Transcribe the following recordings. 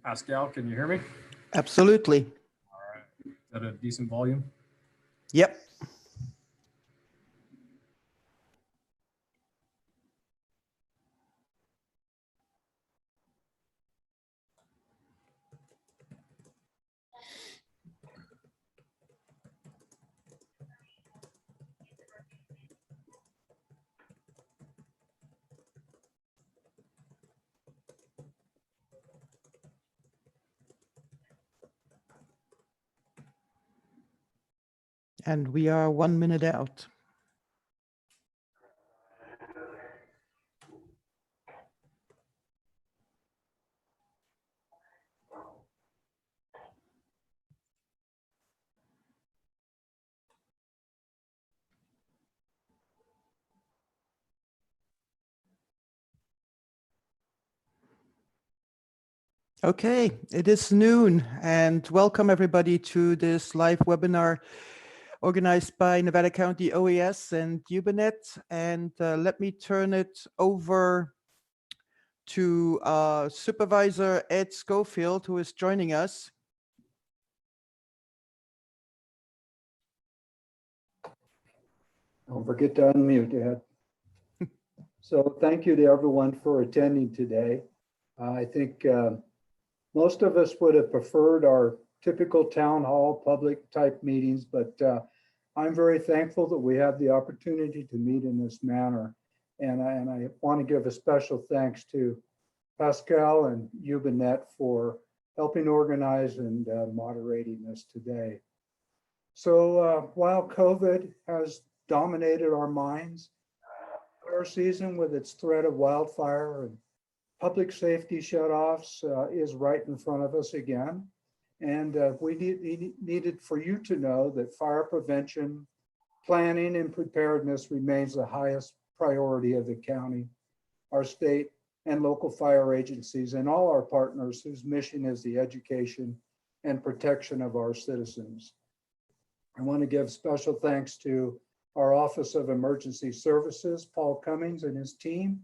Pascal, can you hear me? Absolutely. All right. Is that a decent volume? Yep. And we are 1 minute out. Okay, it is noon, and welcome everybody to this live webinar organized by Nevada County OES and UBNet. And let me turn it over to Supervisor Ed Schofield, who is joining us. Don't forget to unmute, Ed. So thank you to everyone for attending today. I think most of us would have preferred our typical town hall public type meetings, but I'm very thankful that we have the opportunity to meet in this manner. And I want to give a special thanks to Pascal and UBNet for helping organize and moderating this today. So while COVID has dominated our minds, fire season with its threat of wildfire and public safety shutoffs is right in front of us again. And we needed for you to know that fire prevention, planning, and preparedness remains the highest priority of the county, our state and local fire agencies, and all our partners whose mission is the education and protection of our citizens. I want to give special thanks to our Office of Emergency Services, Paul Cummings and his team,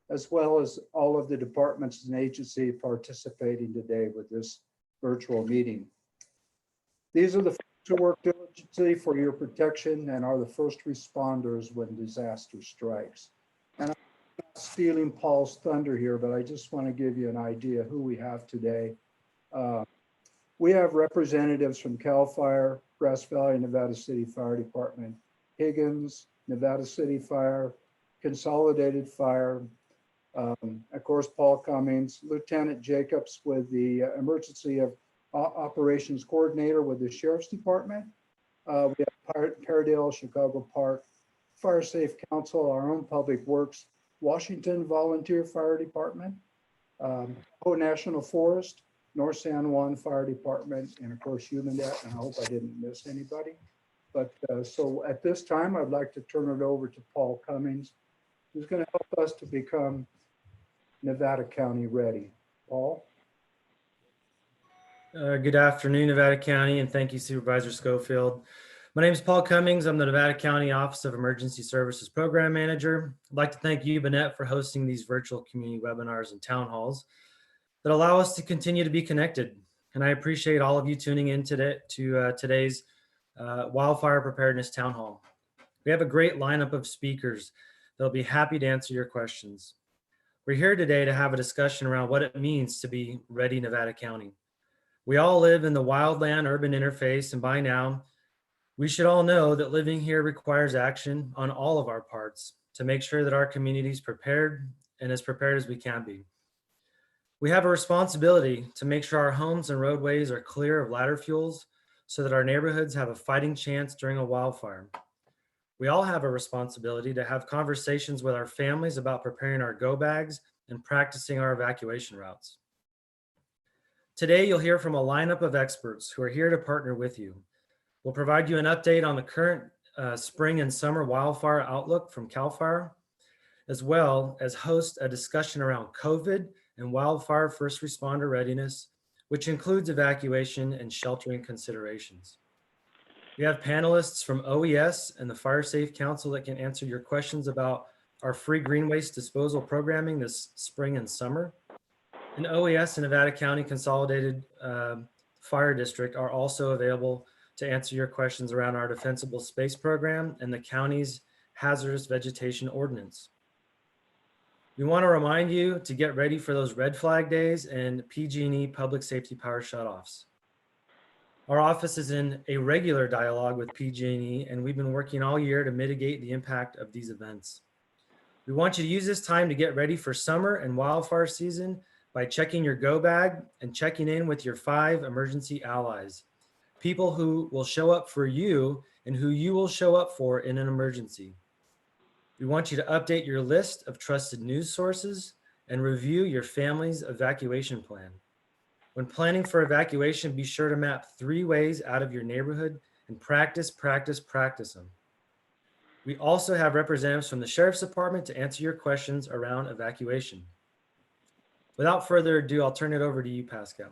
as well as all of the departments and agencies participating today with this virtual meeting. These are the folks who work diligently for your protection and are the first responders when disaster strikes. And I'm not stealing Paul's thunder here, but I just want to give you an idea who we have today. We have representatives from CAL FIRE, Grass Valley, Nevada City Fire Department, Higgins, Nevada City Fire, Consolidated Fire, of course, Paul Cummings, Lieutenant Jacobs with the Emergency Operations Coordinator with the Sheriff's Department. We have Paradale, Chicago Park, Fire Safe Council, our own Public Works, Washington Volunteer Fire Department, National Forest, North San Juan Fire Department, and of course, UBNet, and I hope I didn't miss anybody. But so at this time, I'd like to turn it over to Paul Cummings, who's going to help us to become Nevada County ready. Paul? Good afternoon, Nevada County, and thank you, Supervisor Schofield. My name is Paul Cummings. I'm the Nevada County Office of Emergency Services Program Manager. I'd like to thank UBNet for hosting these virtual community webinars and town halls that allow us to continue to be connected. And I appreciate all of you tuning in today to today's Wildfire Preparedness Town Hall. We have a great lineup of speakers that'll be happy to answer your questions. We're here today to have a discussion around what it means to be ready Nevada County. We all live in the wildland-urban interface, and by now, we should all know that living here requires action on all of our parts to make sure that our community is prepared and as prepared as we can be. We have a responsibility to make sure our homes and roadways are clear of ladder fuels so that our neighborhoods have a fighting chance during a wildfire. We all have a responsibility to have conversations with our families about preparing our go bags and practicing our evacuation routes. Today, you'll hear from a lineup of experts who are here to partner with you. We'll provide you an update on the current spring and summer wildfire outlook from CAL FIRE, as well as host a discussion around COVID and wildfire first responder readiness, which includes evacuation and sheltering considerations. We have panelists from OES and the Fire Safe Council that can answer your questions about our free green waste disposal programming this spring and summer. And OES and Nevada County Consolidated Fire District are also available to answer your questions around our defensible space program and the county's hazardous vegetation ordinance. We want to remind you to get ready for those red flag days and PG&E public safety power shutoffs. Our office is in a regular dialogue with PG&E, and we've been working all year to mitigate the impact of these events. We want you to use this time to get ready for summer and wildfire season by checking your go bag and checking in with your 5 emergency allies, people who will show up for you and who you will show up for in an emergency. We want you to update your list of trusted news sources and review your family's evacuation plan. When planning for evacuation, be sure to map 3 ways out of your neighborhood and practice them. We also have representatives from the Sheriff's Department to answer your questions around evacuation. Without further ado, I'll turn it over to you, Pascal.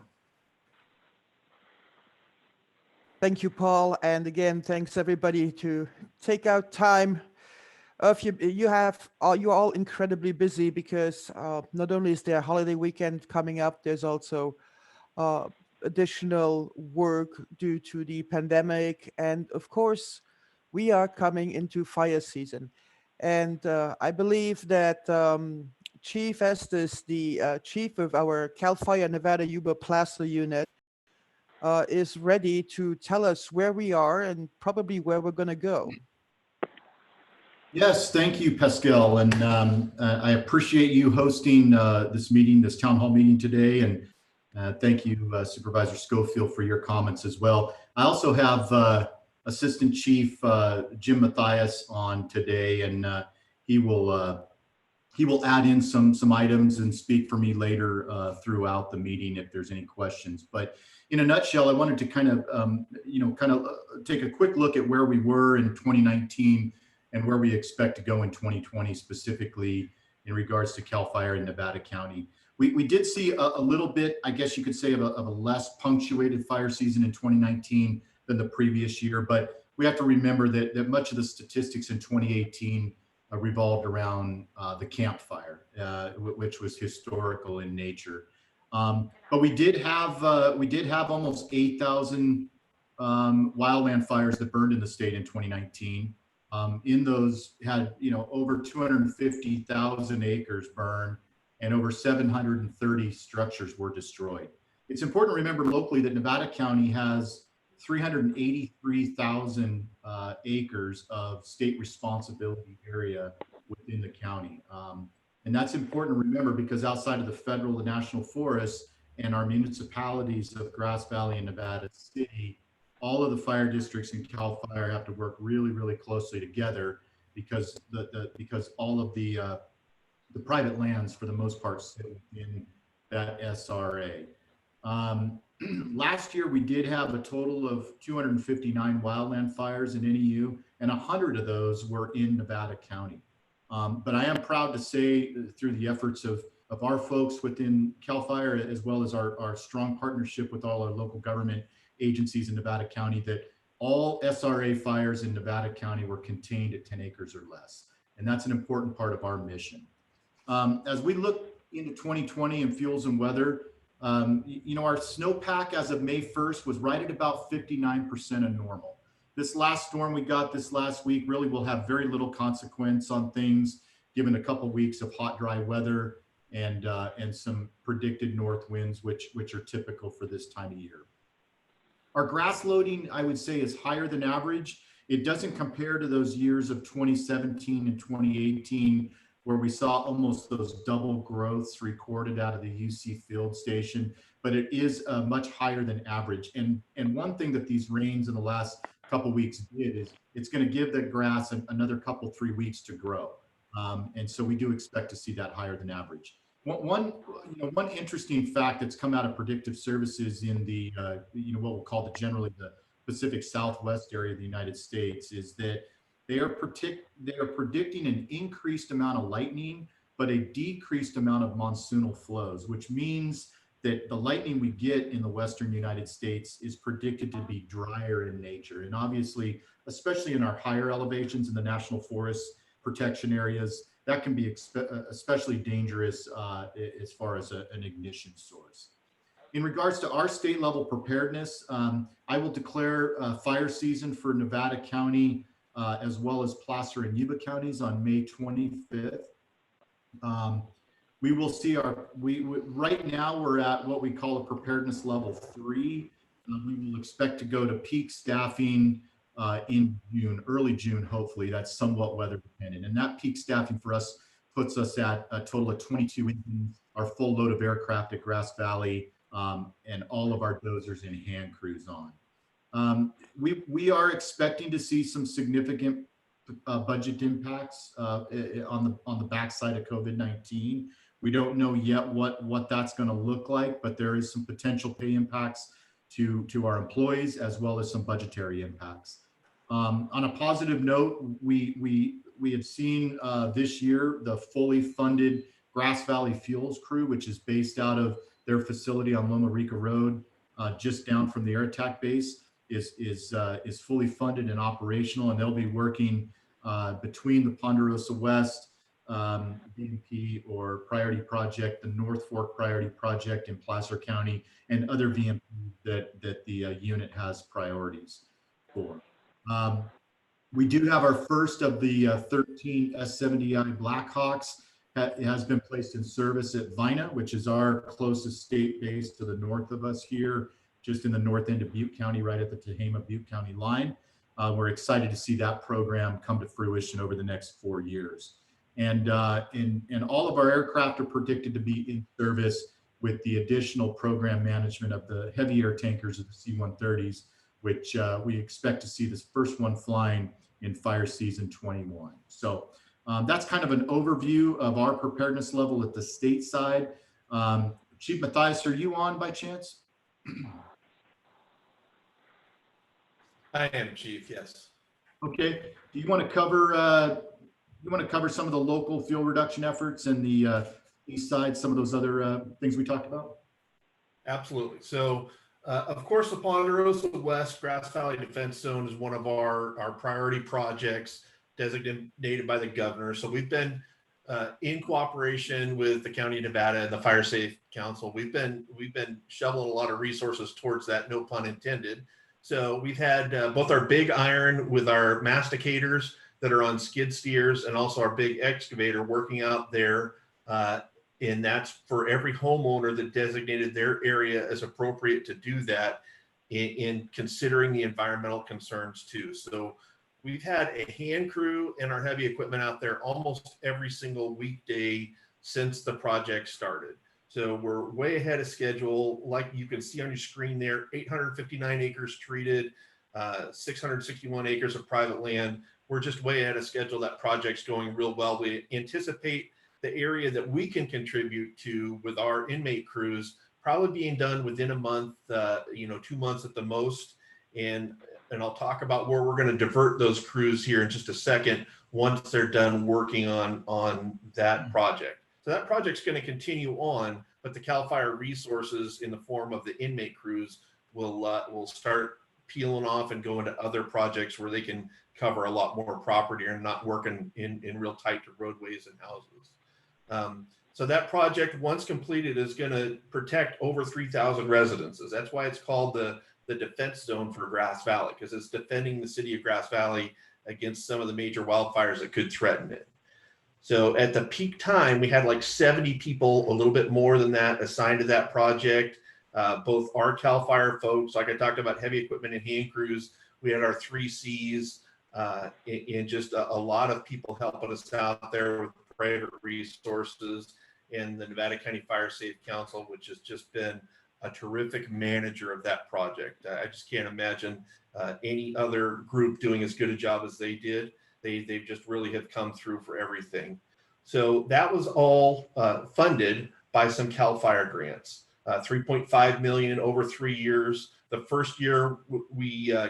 Thank you, Paul. And again, thanks everybody to take out time. You're all incredibly busy because not only is there a holiday weekend coming up, there's also additional work due to the pandemic. And of course, we are coming into fire season. And I believe that Chief Estes, the chief of our CAL FIRE Nevada Yuba Placer unit, is ready to tell us where we are and probably where we're going to go. Yes, thank you, Pascal. And I appreciate you hosting this meeting, this town hall meeting today. And thank you, Supervisor Schofield, for your comments as well. I also have Assistant Chief Jim Mathias on today, and he will add in some items and speak for me later throughout the meeting if there's any questions. But in a nutshell, I wanted to kind of take a quick look at where we were in 2019 and where we expect to go in 2020, specifically in regards to CAL FIRE in Nevada County. We did see a little bit, I guess you could say, of a less punctuated fire season in 2019 than the previous year, but we have to remember that much of the statistics in 2018 revolved around the campfire, which was historical in nature. But we did have almost 8,000 wildland fires that burned in the state in 2019. In those had over 250,000 acres burned and over 730 structures were destroyed. It's important to remember locally that Nevada County has 383,000 acres of state responsibility area within the county. And that's important to remember because outside of the federal, the national forests and our municipalities of Grass Valley and Nevada City, all of the fire districts in CAL FIRE have to work really, really closely together because because all of the private lands, for the most part, sit within that SRA. Last year, we did have a total of 259 wildland fires in NEU, and 100 of those were in Nevada County. But I am proud to say, through the efforts of our folks within CAL FIRE, as well as our strong partnership with all our local government agencies in Nevada County, that all SRA fires in Nevada County were contained at 10 acres or less. And that's an important part of our mission. As we look into 2020 and fuels and weather, our snowpack as of May 1st was right at about 59% of normal. This last storm we got this last week really will have very little consequence on things, given a couple weeks of hot, dry weather and some predicted north winds, which are typical for this time of year. Our grass loading, I would say, is higher than average. It doesn't compare to those years of 2017 and 2018, where we saw almost those double growths recorded out of the UC field station, but it is much higher than average. And one thing that these rains in the last couple weeks did is it's going to give the grass another 3 weeks to grow. And so we do expect to see that higher than average. One interesting fact that's come out of predictive services in the what we'll call generally the Pacific Southwest area of the United States is that they are predicting an increased amount of lightning, but a decreased amount of monsoonal flows, which means that the lightning we get in the Western United States is predicted to be drier in nature. And obviously, especially in our higher elevations in the national forest protection areas, that can be especially dangerous as far as an ignition source. In regards to our state level preparedness, I will declare fire season for Nevada County as well as Placer and Yuba counties on May 25th. We will see right now we're at what we call a preparedness level 3. We will expect to go to peak staffing in June, early June, hopefully. That's somewhat weather dependent. And that peak staffing for us puts us at a total of 22 engines, our full load of aircraft at Grass Valley, and all of our dozers and hand crews on. We are expecting to see some significant budget impacts on the backside of COVID-19. We don't know yet what that's going to look like, but there is some potential pay impacts to our employees as well as some budgetary impacts. On a positive note, we have seen this year the fully funded Grass Valley Fuels crew, which is based out of their facility on Loma Rica Road, just down from the air attack base, is fully funded and operational, and they'll be working between the Ponderosa West, VMP or Priority Project, the North Fork Priority Project in Placer County, and other VMP that the unit has priorities for. We do have our first of the 13 S-70I Blackhawks. It has been placed in service at Vina, which is our closest state base to the north of us here, just in the north end of Butte County, right at the Tehama-Butte County line. We're excited to see that program come to fruition over the next 4 years. And all of our aircraft are predicted to be in service with the additional program management of the heavy air tankers of the C-130s, which we expect to see this first one flying in fire season 21. So that's kind of an overview of our preparedness level at the state side. Chief Matthias, are you on by chance? I am, Chief, yes. Okay. Do you want to cover some of the local fuel reduction efforts and the east side, some of those other things we talked about? Absolutely. So, of course, the Ponderosa West Grass Valley Defense Zone is one of our priority projects designated by the governor. So we've been in cooperation with the County of Nevada and the Fire Safe Council. We've been shoveling a lot of resources towards that, no pun intended. So we've had both our big iron with our masticators that are on skid steers, and also our big excavator working out there. And that's for every homeowner that designated their area as appropriate to do that in considering the environmental concerns too. So we've had a hand crew and our heavy equipment out there almost every single weekday since the project started. So we're way ahead of schedule. Like you can see on your screen there, 859 acres treated, 661 acres of private land. We're just way ahead of schedule. That project's going real well. We anticipate the area that we can contribute to with our inmate crews probably being done within a month, 2 months at the most. And I'll talk about where we're going to divert those crews here in just a second once they're done working on that project. So that project's going to continue on, but the CAL FIRE resources in the form of the inmate crews will start peeling off and go into other projects where they can cover a lot more property and not working in real tight roadways and houses. So that project, once completed, is going to protect over 3,000 residences. That's why it's called the defense zone for Grass Valley, because it's defending the city of Grass Valley against some of the major wildfires that could threaten it. So at the peak time, we had like 70 people, a little bit more than that, assigned to that project. Both our CAL FIRE folks, like I talked about, heavy equipment and hand crews. We had our 3 Cs and just a lot of people helping us out there with private resources, and the Nevada County Fire Safe Council, which has just been a terrific manager of that project. I just can't imagine any other group doing as good a job as they did. They've just really have come through for everything. So that was all funded. by some CAL FIRE grants. 3.5 million over 3 years. The first year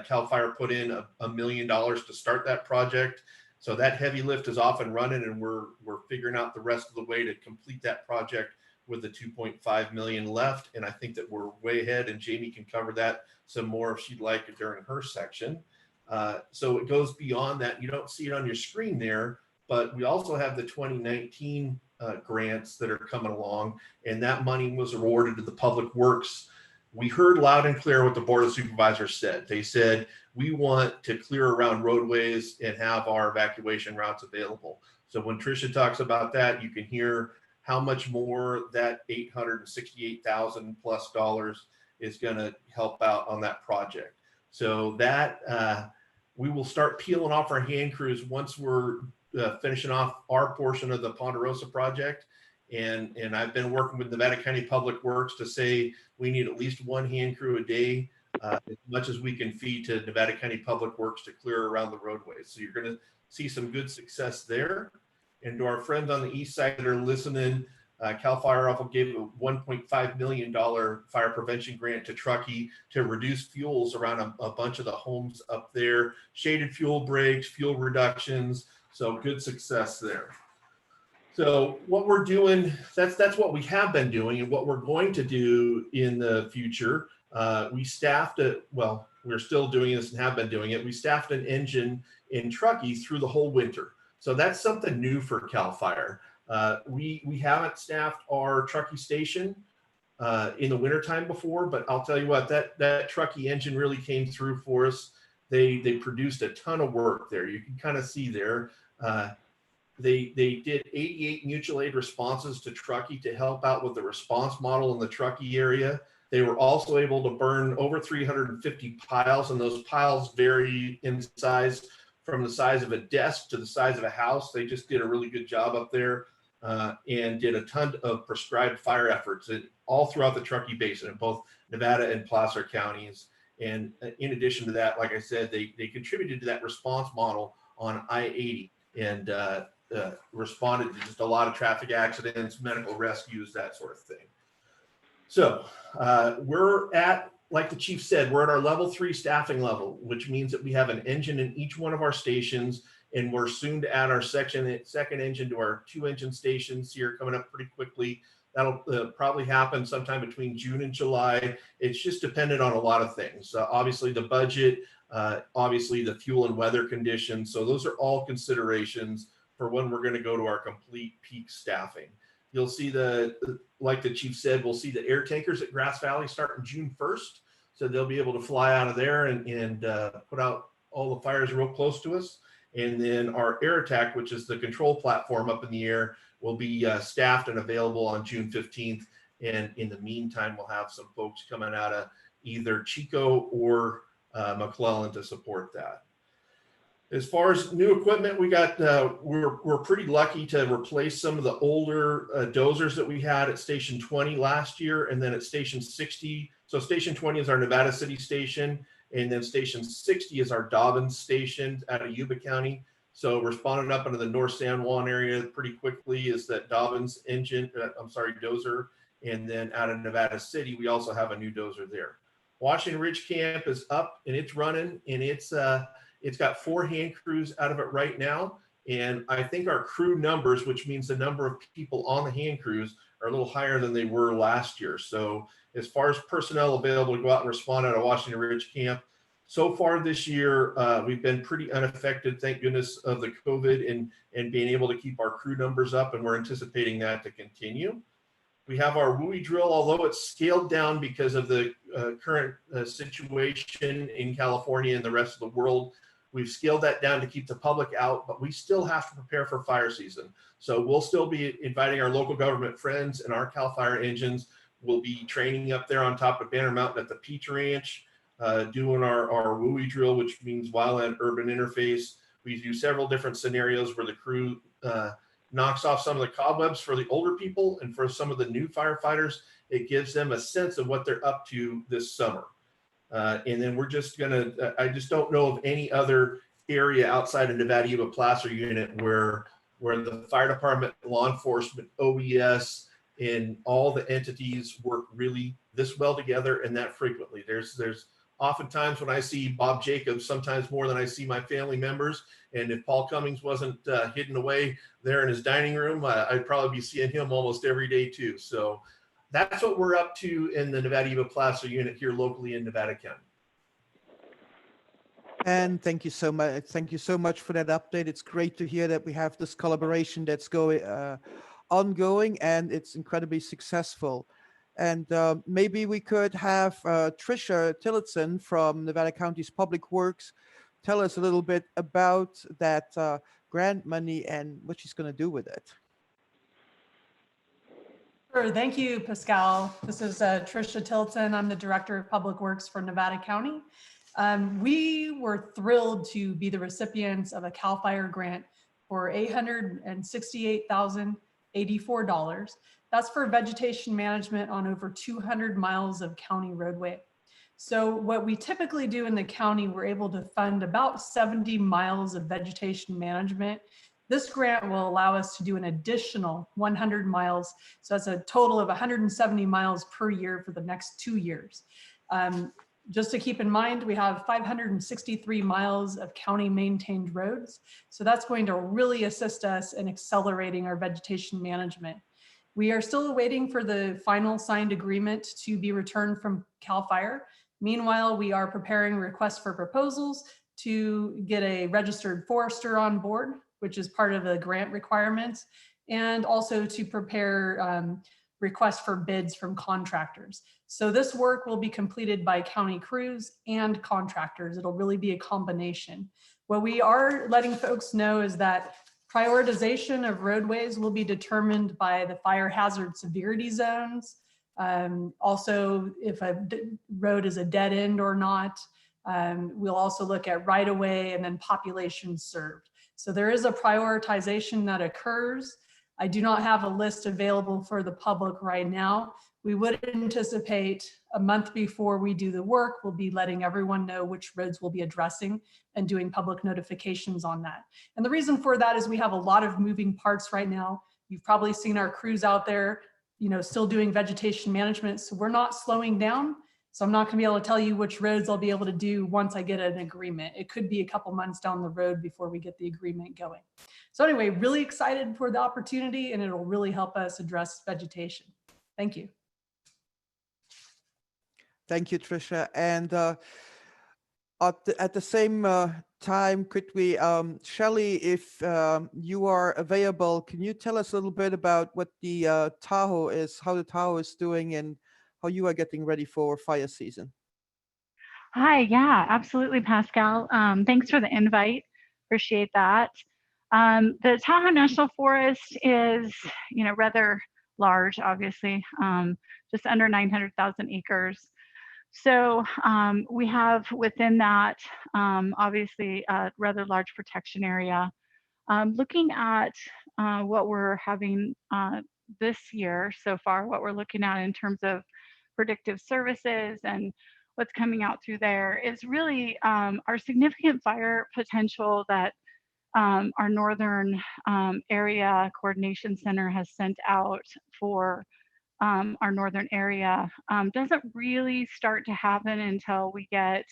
CAL FIRE put in $1 million to start that project. So that heavy lift is off and running, and we're figuring out the rest of the way to complete that project with the 2.5 million left. And I think that we're way ahead, and Jamie can cover that some more if she'd like during her section. So it goes beyond that. You don't see it on your screen there, but we also have the 2019 grants that are coming along, and that money was awarded to the Public Works. We heard loud and clear what the Board of Supervisors said. They said, we want to clear around roadways and have our evacuation routes available. So when Tricia talks about that, you can hear how much more that $868,000 plus is going to help out on that project. So that we will start peeling off our hand crews once we're finishing off our portion of the Ponderosa project. And I've been working with Nevada County Public Works to say we need at least one hand crew a day, as much as we can feed to Nevada County Public Works to clear around the roadways. So you're going to see some good success there. And to our friends on the east side that are listening, CAL FIRE also gave a $1.5 million fire prevention grant to Truckee to reduce fuels around a bunch of the homes up there, shaded fuel breaks, fuel reductions. So good success there. So what we're doing, that's what we have been doing, and what we're going to do in the future. We staffed we're still doing this and have been doing it. We staffed an engine in Truckee through the whole winter. So that's something new for CAL FIRE. We haven't staffed our Truckee station in the wintertime before, but I'll tell you what, that Truckee engine really came through for us. They produced a ton of work there. You can kind of see there. They did 88 mutual aid responses to Truckee to help out with the response model in the Truckee area. They were also able to burn over 350 piles, and those piles vary in size from the size of a desk to the size of a house. They just did a really good job up there and did a ton of prescribed fire efforts all throughout the Truckee Basin in both Nevada and Placer counties. And in addition to that, like I said, they contributed to that response model on I-80 and responded to just a lot of traffic accidents, medical rescues, that sort of thing. So we're at, like the chief said, we're at our level 3 staffing level, which means that we have an engine in each one of our stations, and we're soon to add our second engine to our 2 engine stations here coming up pretty quickly. That'll probably happen sometime between June and July. It's just dependent on a lot of things. Obviously the budget, obviously the fuel and weather conditions. So those are all considerations for when we're going to go to our complete peak staffing. You'll see like the chief said, we'll see the air tankers at Grass Valley starting June 1st. So they'll be able to fly out of there and put out all the fires real close to us. And then our air attack, which is the control platform up in the air, will be staffed and available on June 15th. And in the meantime, we'll have some folks coming out of either Chico or McClellan to support that. As far as new equipment, we got we're pretty lucky to replace some of the older dozers that we had at Station 20 last year, and then at Station 60. So Station 20 is our Nevada City station, and then Station 60 is our Dobbins station out of Yuba County. So responding up into the North San Juan area pretty quickly is that Dobbins dozer, and then out of Nevada City we also have a new dozer there. Washington Ridge Camp is up and it's running, and it's got 4 hand crews out of it right now. And I think our crew numbers, which means the number of people on the hand crews, are a little higher than they were last year. So as far as personnel available to go out and respond out of Washington Ridge Camp, so far this year, we've been pretty unaffected, thank goodness, of the COVID and being able to keep our crew numbers up. And we're anticipating that to continue. We have our WUI drill, although it's scaled down because of the current situation in California and the rest of the world. We've scaled that down to keep the public out, but we still have to prepare for fire season. So we'll still be inviting our local government friends, and our CAL FIRE engines will be training up there on top of Banner Mountain at the Peach Ranch, doing our WUI drill, which means wildland urban interface. We do several different scenarios where the crew knocks off some of the cobwebs for the older people, and for some of the new firefighters, it gives them a sense of what they're up to this summer. And then we're just gonna, I just don't know of any other area outside of Nevada Yuba Placer unit where the fire department, law enforcement, OES and all the entities work really this well together and that frequently. There's oftentimes when I see Bob Jacobs, sometimes more than I see my family members. And if Paul Cummings wasn't hidden away there in his dining room, I'd probably be seeing him almost every day too. So that's what we're up to in the Nevada Eva Placer unit here locally in Nevada County. And thank you so much. Thank you so much for that update. It's great to hear that we have this collaboration that's ongoing, and it's incredibly successful. And maybe we could have Tricia Tillotson from Nevada County's Public Works tell us a little bit about that grant money and what she's going to do with it. Sure. Thank you, Pascal. This is Tricia Tillotson. I'm the Director of Public Works for Nevada County. We were thrilled to be the recipients of a CAL FIRE grant for $868,084. That's for vegetation management on over 200 miles of county roadway. So what we typically do in the county, we're able to fund about 70 miles of vegetation management. This grant will allow us to do an additional 100 miles. So that's a total of 170 miles per year for the next 2 years. Just to keep in mind, we have 563 miles of county maintained roads. So that's going to really assist us in accelerating our vegetation management. We are still waiting for the final signed agreement to be returned from CAL FIRE. Meanwhile, we are preparing requests for proposals to get a registered forester on board, which is part of the grant requirements, and also to prepare requests for bids from contractors. So this work will be completed by county crews and contractors. It'll really be a combination. What we are letting folks know is that prioritization of roadways will be determined by the fire hazard severity zones. Also, if a road is a dead end or not. We'll also look at right-of-way and then population served. So there is a prioritization that occurs. I do not have a list available for the public right now. We would anticipate a month before we do the work, we'll be letting everyone know which roads we'll be addressing and doing public notifications on that. And the reason for that is we have a lot of moving parts right now. You've probably seen our crews out there, still doing vegetation management. So we're not slowing down. So I'm not going to be able to tell you which roads I'll be able to do once I get an agreement. It could be a couple months down the road before we get the agreement going. So anyway, really excited for the opportunity, and it'll really help us address vegetation. Thank you. Thank you, Tricia. And at the same time, could we, Shelley, if you are available, can you tell us a little bit about what the Tahoe is, how the Tahoe is doing, and how you are getting ready for fire season? Hi, yeah, absolutely, Pascal. Thanks for the invite. Appreciate that. The Tahoe National Forest is, rather large, obviously, just under 900,000 acres. So we have within that, obviously, a rather large protection area. Looking at what we're having this year so far, what we're looking at in terms of predictive services and what's coming out through there is really our significant fire potential that our Northern Area Coordination Center has sent out for our northern area doesn't really start to happen until we get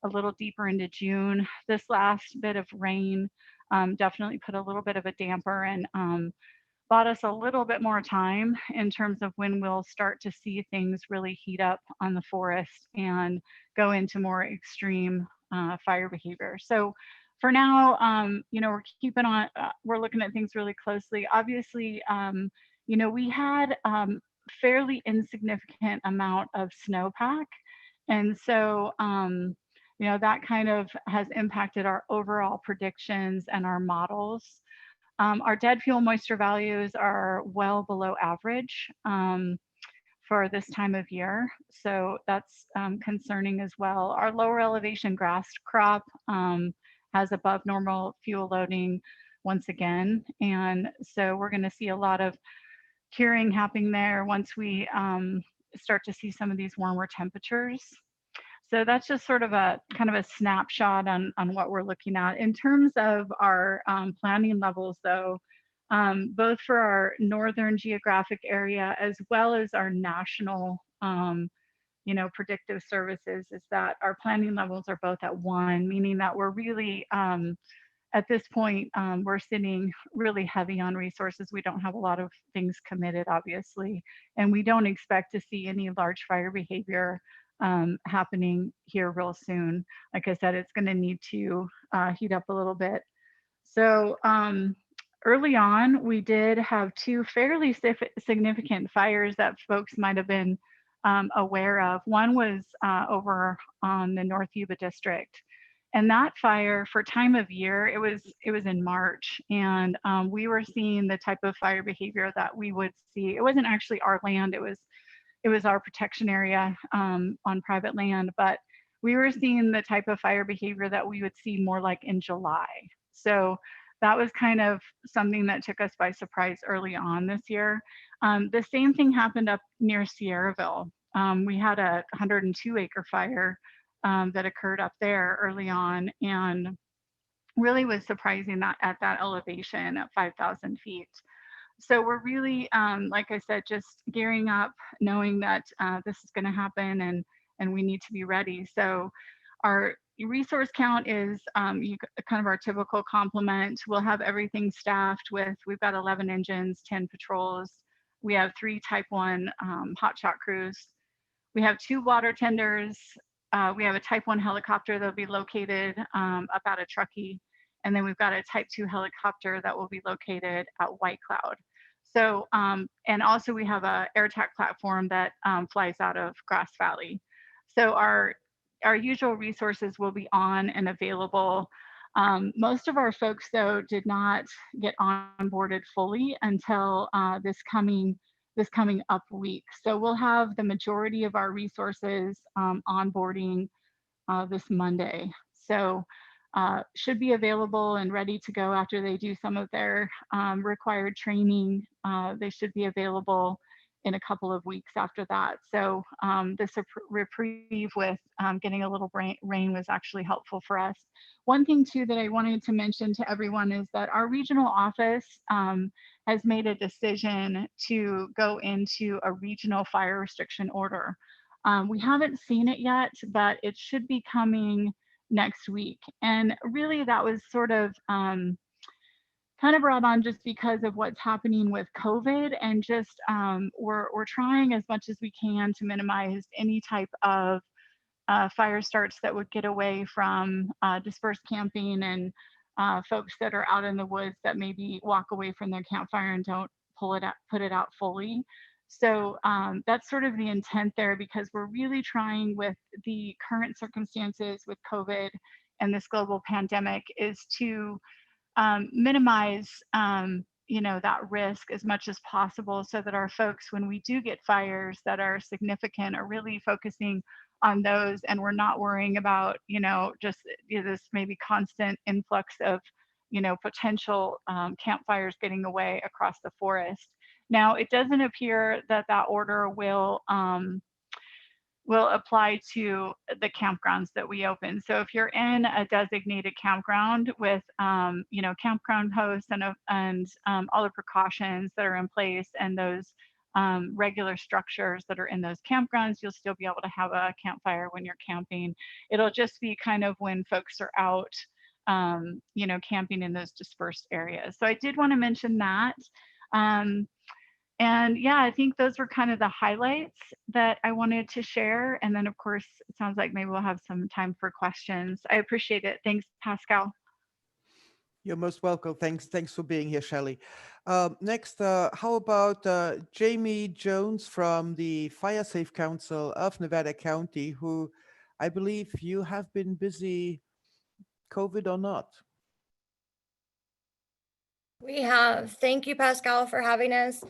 a little deeper into June. This last bit of rain definitely put a little bit of a damper and bought us a little bit more time in terms of when we'll start to see things really heat up on the forest and go into more extreme fire behavior. So for now, we're keeping on, we're looking at things really closely. Obviously, we had fairly insignificant amount of snowpack. And so, that kind of has impacted our overall predictions and our models. Our dead fuel moisture values are well below average for this time of year. So that's concerning as well. Our lower elevation grass crop has above normal fuel loading once again. And so we're gonna see a lot of curing happening there once we start to see some of these warmer temperatures. So that's just sort of a kind of a snapshot on what we're looking at. In terms of our planning levels though, both for our northern geographic area as well as our national predictive services, is that our planning levels are both at 1, meaning that we're really at this point, we're sitting really heavy on resources. We don't have a lot of things committed, obviously, and we don't expect to see any large fire behavior happening here real soon. Like I said, it's going to need to heat up a little bit. So early on, we did have 2 fairly significant fires that folks might have been aware of. One was over on the North Yuba district. And that fire, for time of year, it was in March, and we were seeing the type of fire behavior that we would see. It wasn't actually our land; it was our protection area on private land. But we were seeing the type of fire behavior that we would see more like in July. So that was kind of something that took us by surprise early on this year. The same thing happened up near Sierraville. We had a 102-acre fire that occurred up there early on, and really was surprising that at that elevation at 5,000 feet. So we're really, like I said, just gearing up, knowing that this is going to happen, and we need to be ready. So our resource count is kind of our typical complement. We'll have everything staffed with, we've got 11 engines, 10 patrols. We have 3 Type 1 hotshot crews. We have 2 water tenders. We have a Type 1 helicopter that'll be located up at a Truckee. And then we've got a Type 2 helicopter that will be located at White Cloud. So, and also we have a air attack platform that flies out of Grass Valley. So our usual resources will be on and available. Most of our folks, though, did not get onboarded fully until this coming up week. So we'll have the majority of our resources onboarding this Monday. So should be available and ready to go after they do some of their required training. They should be available in a couple of weeks after that. So this reprieve with getting a little rain was actually helpful for us. One thing too that I wanted to mention to everyone is that our regional office has made a decision to go into a regional fire restriction order. We haven't seen it yet, but it should be coming next week. And really that was sort of kind of brought on just because of what's happening with COVID, and just we're trying as much as we can to minimize any type of fire starts that would get away from dispersed camping and folks that are out in the woods that maybe walk away from their campfire and don't put it out fully. So that's sort of the intent there, because we're really trying with the current circumstances with COVID and this global pandemic is to minimize that risk as much as possible, so that our folks, when we do get fires that are significant, are really focusing on those, and we're not worrying about just this maybe constant influx of potential campfires getting away across the forest. Now, it doesn't appear that that order will apply to the campgrounds that we open. So if you're in a designated campground with, campground hosts and all the precautions that are in place, and those regular structures that are in those campgrounds, you'll still be able to have a campfire when you're camping. It'll just be kind of when folks are out, camping in those dispersed areas. So I did want to mention that. And yeah, I think those were kind of the highlights that I wanted to share. And then of course, it sounds like maybe we'll have some time for questions. I appreciate it. Thanks, Pascal. You're most welcome. Thanks for being here, Shelley. Next, how about Jamie Jones from the Fire Safe Council of Nevada County, who I believe you have been busy, COVID or not. We have. Thank you, Pascal, for having us.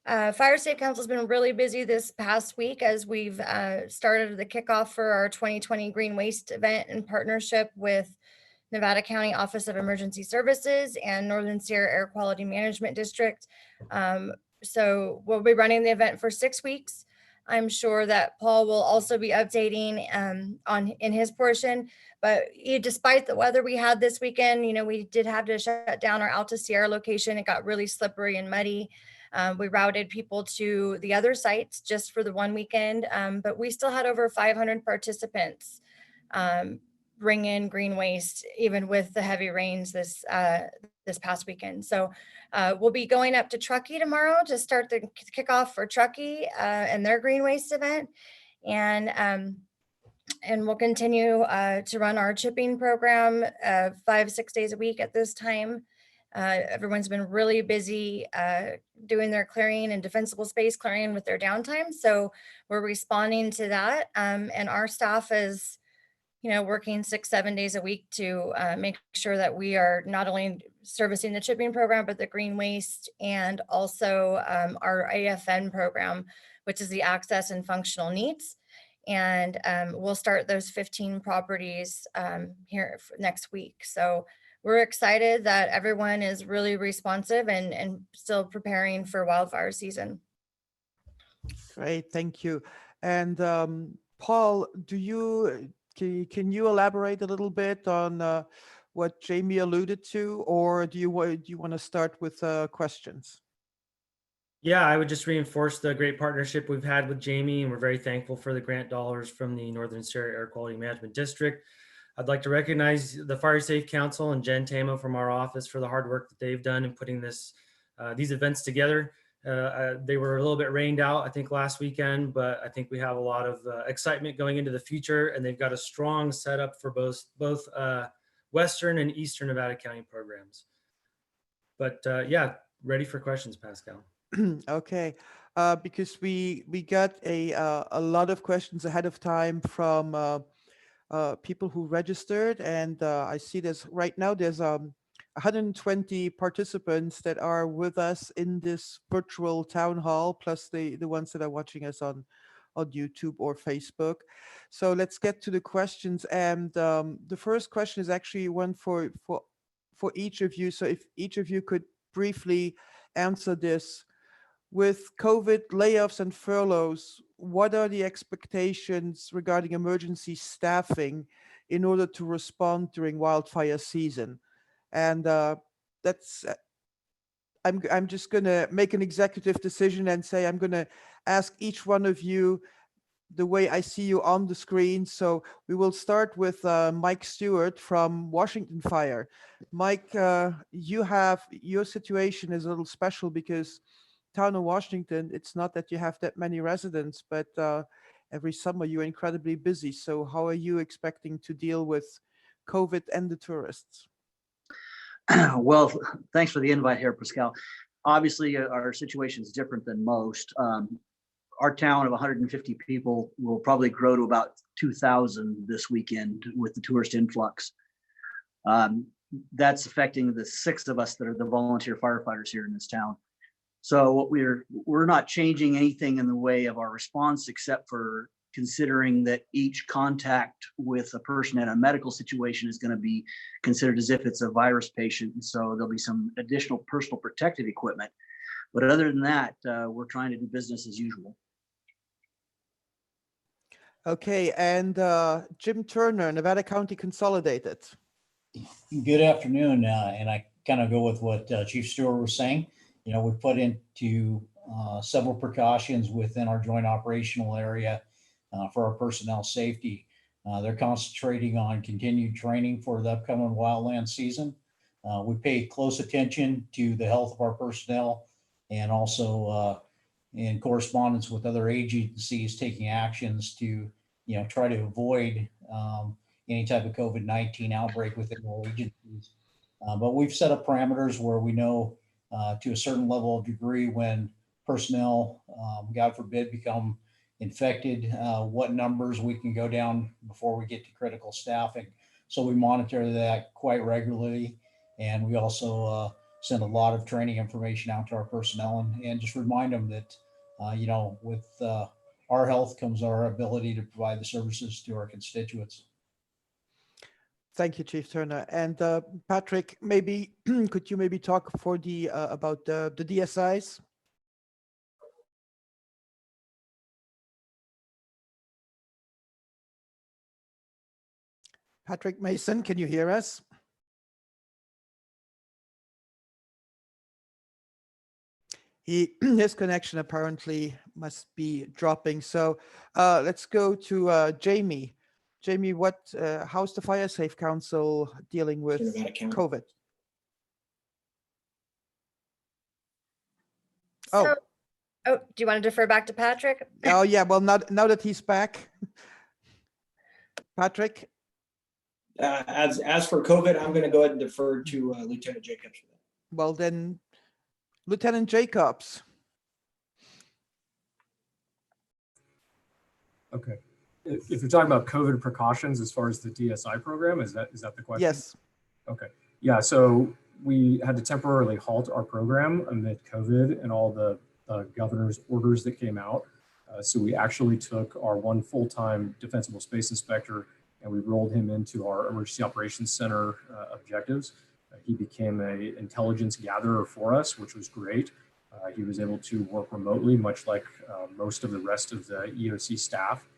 Fire Safe Council has been really busy this past week as we've started the kickoff for our 2020 Green Waste event in partnership with Nevada County Office of Emergency Services and Northern Sierra Air Quality Management District. So we'll be running the event for 6 weeks. I'm sure that Paul will also be updating in his portion. But despite the weather we had this weekend, we did have to shut down our Alta Sierra location. It got really slippery and muddy. We routed people to the other sites just for the one weekend, but we still had over 500 participants bring in green waste, even with the heavy rains this past weekend. So we'll be going up to Truckee tomorrow to start the kickoff for Truckee and their green waste event. And we'll continue to run our chipping program 5-6 days a week at this time. Everyone's been really busy doing their clearing and defensible space clearing with their downtime. So we're responding to that. And our staff is working 6-7 days a week to make sure that we are not only servicing the chipping program, but the green waste and also our AFN program, which is the access and functional needs. And we'll start those 15 properties here next week. So we're excited that everyone is really responsive and still preparing for wildfire season. Great, thank you. And Paul, can you elaborate a little bit on what Jamie alluded to, or do you want to start with questions? Yeah, I would just reinforce the great partnership we've had with Jamie, and we're very thankful for the grant dollars from the Northern Sierra Air Quality Management District. I'd like to recognize the Fire Safe Council and Jen Tamo from our office for the hard work that they've done in putting these events together. They were a little bit rained out, I think, last weekend, but I think we have a lot of excitement going into the future, and they've got a strong setup for both Western and Eastern Nevada County programs. But yeah, ready for questions, Pascal. Okay, because we got a lot of questions ahead of time from people who registered, and I see right now there's 120 participants that are with us in this virtual town hall, plus the ones that are watching us on YouTube or Facebook. So let's get to the questions, and the first question is actually one for each of you. So if each of you could briefly answer this. With COVID layoffs and furloughs, what are the expectations regarding emergency staffing in order to respond during wildfire season? And I'm just going to make an executive decision and say I'm going to ask each one of you the way I see you on the screen. So we will start with Mike Stewart from Washington Fire. Mike, your situation is a little special because town of Washington, it's not that you have that many residents, but every summer you're incredibly busy. So how are you expecting to deal with COVID and the tourists? Well, thanks for the invite here, Pascal. Obviously, our situation is different than most. Our town of 150 people will probably grow to about 2,000 this weekend with the tourist influx. That's affecting the 6 of us that are the volunteer firefighters here in this town. So what we're not changing anything in the way of our response, except for considering that each contact with a person in a medical situation is going to be considered as if it's a virus patient. And so there'll be some additional personal protective equipment. But other than that, we're trying to do business as usual. Okay, and Jim Turner, Nevada County Consolidated. Good afternoon, and I kind of go with what Chief Stewart was saying. We put into several precautions within our joint operational area for our personnel safety. They're concentrating on continued training for the upcoming wildland season. We pay close attention to the health of our personnel, and also in correspondence with other agencies taking actions to try to avoid any type of COVID-19 outbreak within our agencies. But we've set up parameters where we know to a certain level of degree when personnel, God forbid, become infected, what numbers we can go down before we get to critical staffing. So we monitor that quite regularly. And we also send a lot of training information out to our personnel and just remind them that, with our health comes our ability to provide the services to our constituents. Thank you, Chief Turner. And Patrick, maybe could you maybe talk about the DSIs? Patrick Mason, can you hear us? His connection apparently must be dropping. So let's go to Jamie. Jamie, how's the Fire Safe Council dealing with COVID? So, oh, do you want to defer back to Patrick? Oh yeah, well now that he's back, Patrick. As for COVID, I'm going to go ahead and defer to Lieutenant Jacobs for that. Well then, Lieutenant Jacobs. Okay. If you're talking about COVID precautions as far as the DSI program, is that the question? Yes. Okay. Yeah. So we had to temporarily halt our program amid COVID and all the governor's orders that came out. So we actually took our one full-time defensible space inspector and we rolled him into our emergency operations center objectives. He became an intelligence gatherer for us, which was great. He was able to work remotely, much like most of the rest of the EOC staff.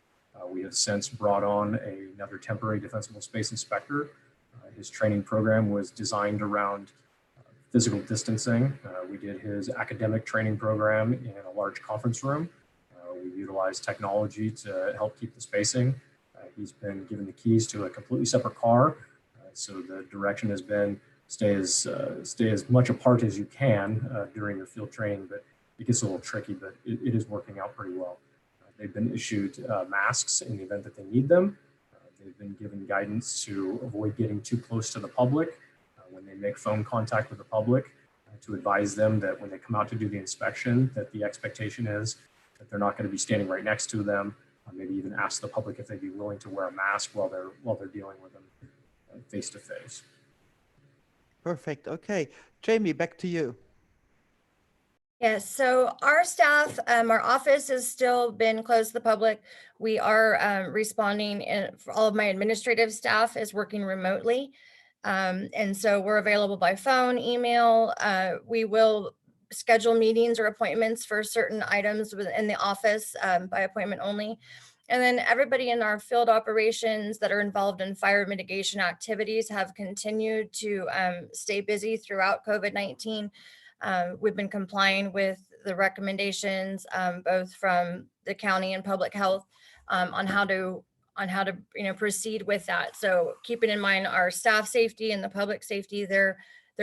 We have since brought on another temporary defensible space inspector. His training program was designed around physical distancing. We did his academic training program in a large conference room. We utilized technology to help keep the spacing. He's been given the keys to a completely separate car. So the direction has been stay as much apart as you can during your field training, but it gets a little tricky, but it is working out pretty well. They've been issued masks in the event that they need them. They've been given guidance to avoid getting too close to the public when they make phone contact with the public, to advise them that when they come out to do the inspection, that the expectation is that they're not going to be standing right next to them. Maybe even ask the public if they'd be willing to wear a mask while they're dealing with them face to face. Perfect. Okay, Jamie, back to you. Yes, so our staff, our office has still been closed to the public. We are responding, and all of my administrative staff is working remotely. And so we're available by phone, email. We will schedule meetings or appointments for certain items within the office by appointment only. And then everybody in our field operations that are involved in fire mitigation activities have continued to stay busy throughout COVID-19. We've been complying with the recommendations, both from the county and public health, on how to proceed with that. So keeping in mind our staff safety and the public safety, they're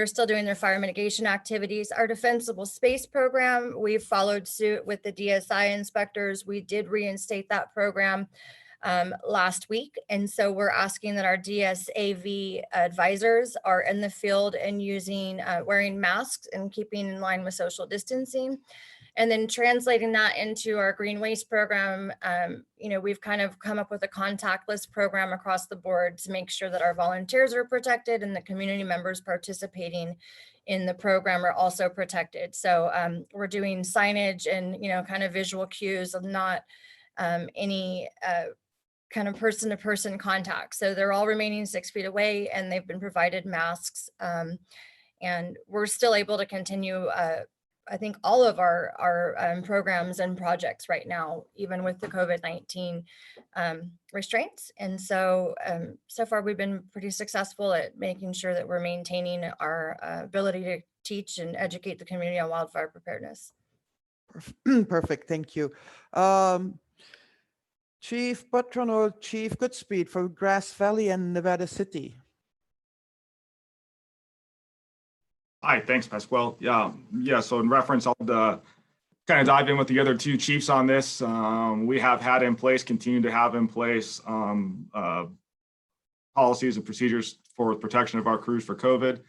still doing their fire mitigation activities. Our defensible space program, we've followed suit with the DSI inspectors. We did reinstate that program last week. And so we're asking that our DSAV advisors are in the field and wearing masks and keeping in line with social distancing. And then translating that into our green waste program, we've kind of come up with a contactless program across the board to make sure that our volunteers are protected and the community members participating in the program are also protected. So we're doing signage and, kind of visual cues of not any kind of person-to-person contact. So they're all remaining 6 feet away and they've been provided masks. And we're still able to continue I think all of our programs and projects right now, even with the COVID-19 restraints. And so, so far we've been pretty successful at making sure that we're maintaining our ability to teach and educate the community on wildfire preparedness. Perfect, thank you. Chief Butron or Chief Goodspeed for Grass Valley and Nevada City. Hi, thanks, Pasquale. Yeah. So in reference, I'll kind of dive in with the other two chiefs on this. We have had in place, continue to have in place policies and procedures for protection of our crews for COVID,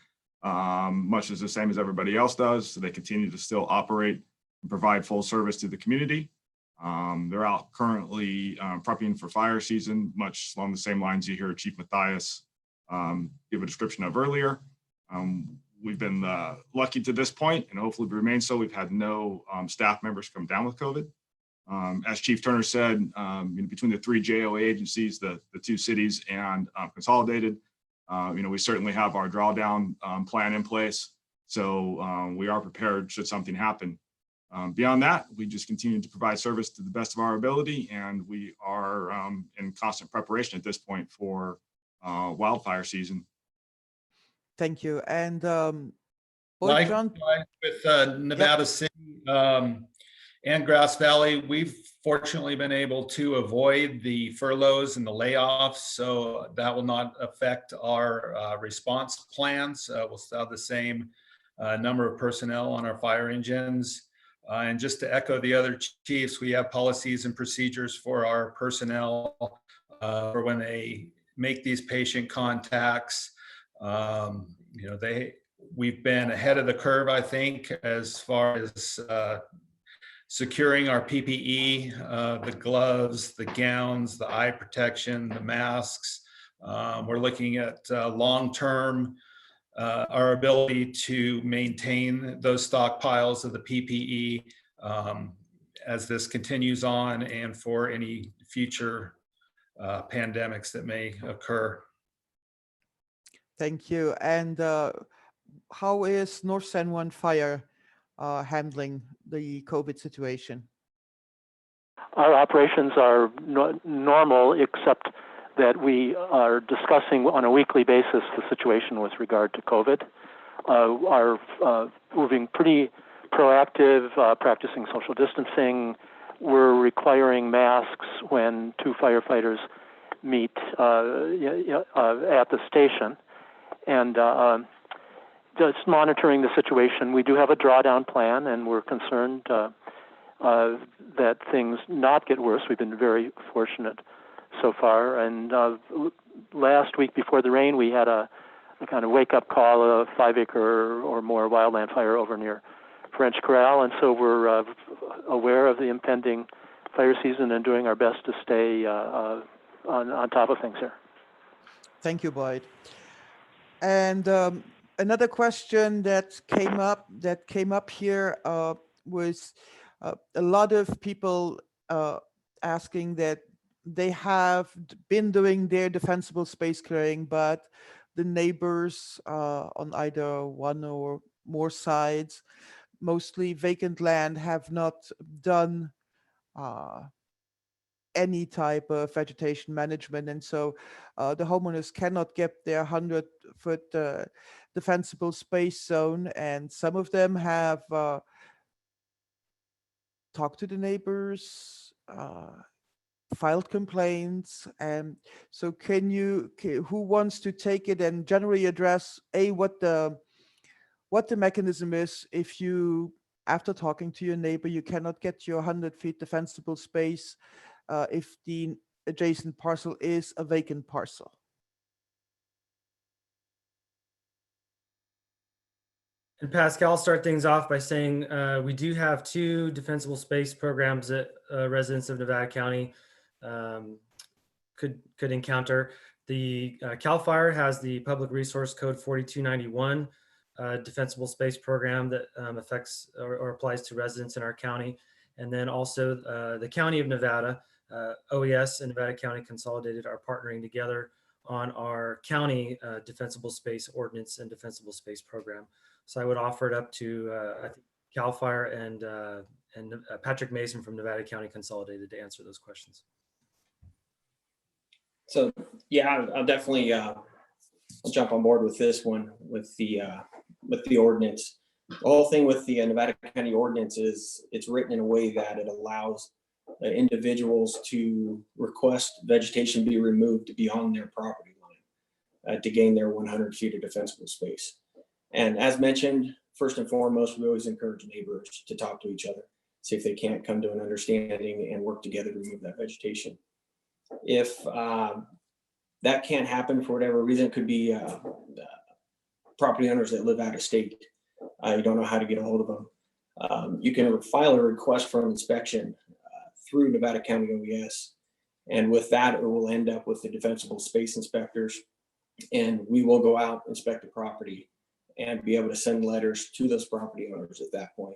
much as the same as everybody else does. So they continue to still operate and provide full service to the community. They're out currently prepping for fire season, much along the same lines you hear Chief Matthias give a description of earlier. We've been lucky to this point, and hopefully remain so. We've had no staff members come down with COVID. As Chief Turner said, between the three JOA agencies, the two cities and Consolidated, we certainly have our drawdown plan in place. So we are prepared should something happen. Beyond that, we just continue to provide service to the best of our ability, and we are in constant preparation at this point for wildfire season. Thank you. And Like John, with Nevada City and Grass Valley, we've fortunately been able to avoid the furloughs and the layoffs, so that will not affect our response plans. We'll still have the same number of personnel on our fire engines. And just to echo the other chiefs, we have policies and procedures for our personnel for when they make these patient contacts. We've been ahead of the curve, I think, as far as securing our PPE, the gloves, the gowns, the eye protection, the masks. We're looking at long-term, our ability to maintain those stockpiles of the PPE as this continues on and for any future pandemics that may occur. thank you. And how is North San Juan Fire handling the COVID situation? Our operations are normal, except that we are discussing on a weekly basis the situation with regard to COVID. We're being pretty proactive, practicing social distancing. We're requiring masks when two firefighters meet at the station, and just monitoring the situation. We do have a drawdown plan, and we're concerned that things not get worse. We've been very fortunate so far. And last week before the rain, we had a kind of wake-up call, a 5-acre or more wildland fire over near French Corral. And so we're aware of the impending fire season and doing our best to stay on top of things here. Thank you, Boyd. And another question that came up here was a lot of people asking that they have been doing their defensible space clearing, but the neighbors on either one or more sides, mostly vacant land, have not done any type of vegetation management. And so the homeowners cannot get their 100-foot defensible space zone. And some of them have talked to the neighbors, filed complaints. And so who wants to take it and generally address what the mechanism is if you, after talking to your neighbor, you cannot get your 100-feet defensible space if the adjacent parcel is a vacant parcel? And Pascal, I'll start things off by saying we do have 2 defensible space programs that residents of Nevada County could encounter. The CAL FIRE has the Public Resource Code 4291 defensible space program that affects or applies to residents in our county. And then also the County of Nevada, OES and Nevada County Consolidated are partnering together on our county defensible space ordinance and defensible space program. So I would offer it up to I think CAL FIRE and Patrick Mason from Nevada County Consolidated to answer those questions. So yeah, I'll definitely I'll jump on board with this one with the ordinance. The whole thing with the Nevada County ordinance is it's written in a way that it allows individuals to request vegetation be removed beyond their property line to gain their 100 feet of defensible space. And as mentioned, first and foremost, we always encourage neighbors to talk to each other, see if they can't come to an understanding and work together to remove that vegetation. If that can't happen for whatever reason, it could be property owners that live out of state. You don't know how to get a hold of them. You can file a request for an inspection through Nevada County OES. And with that, it will end up with the defensible space inspectors. And we will go out, inspect the property, and be able to send letters to those property owners at that point,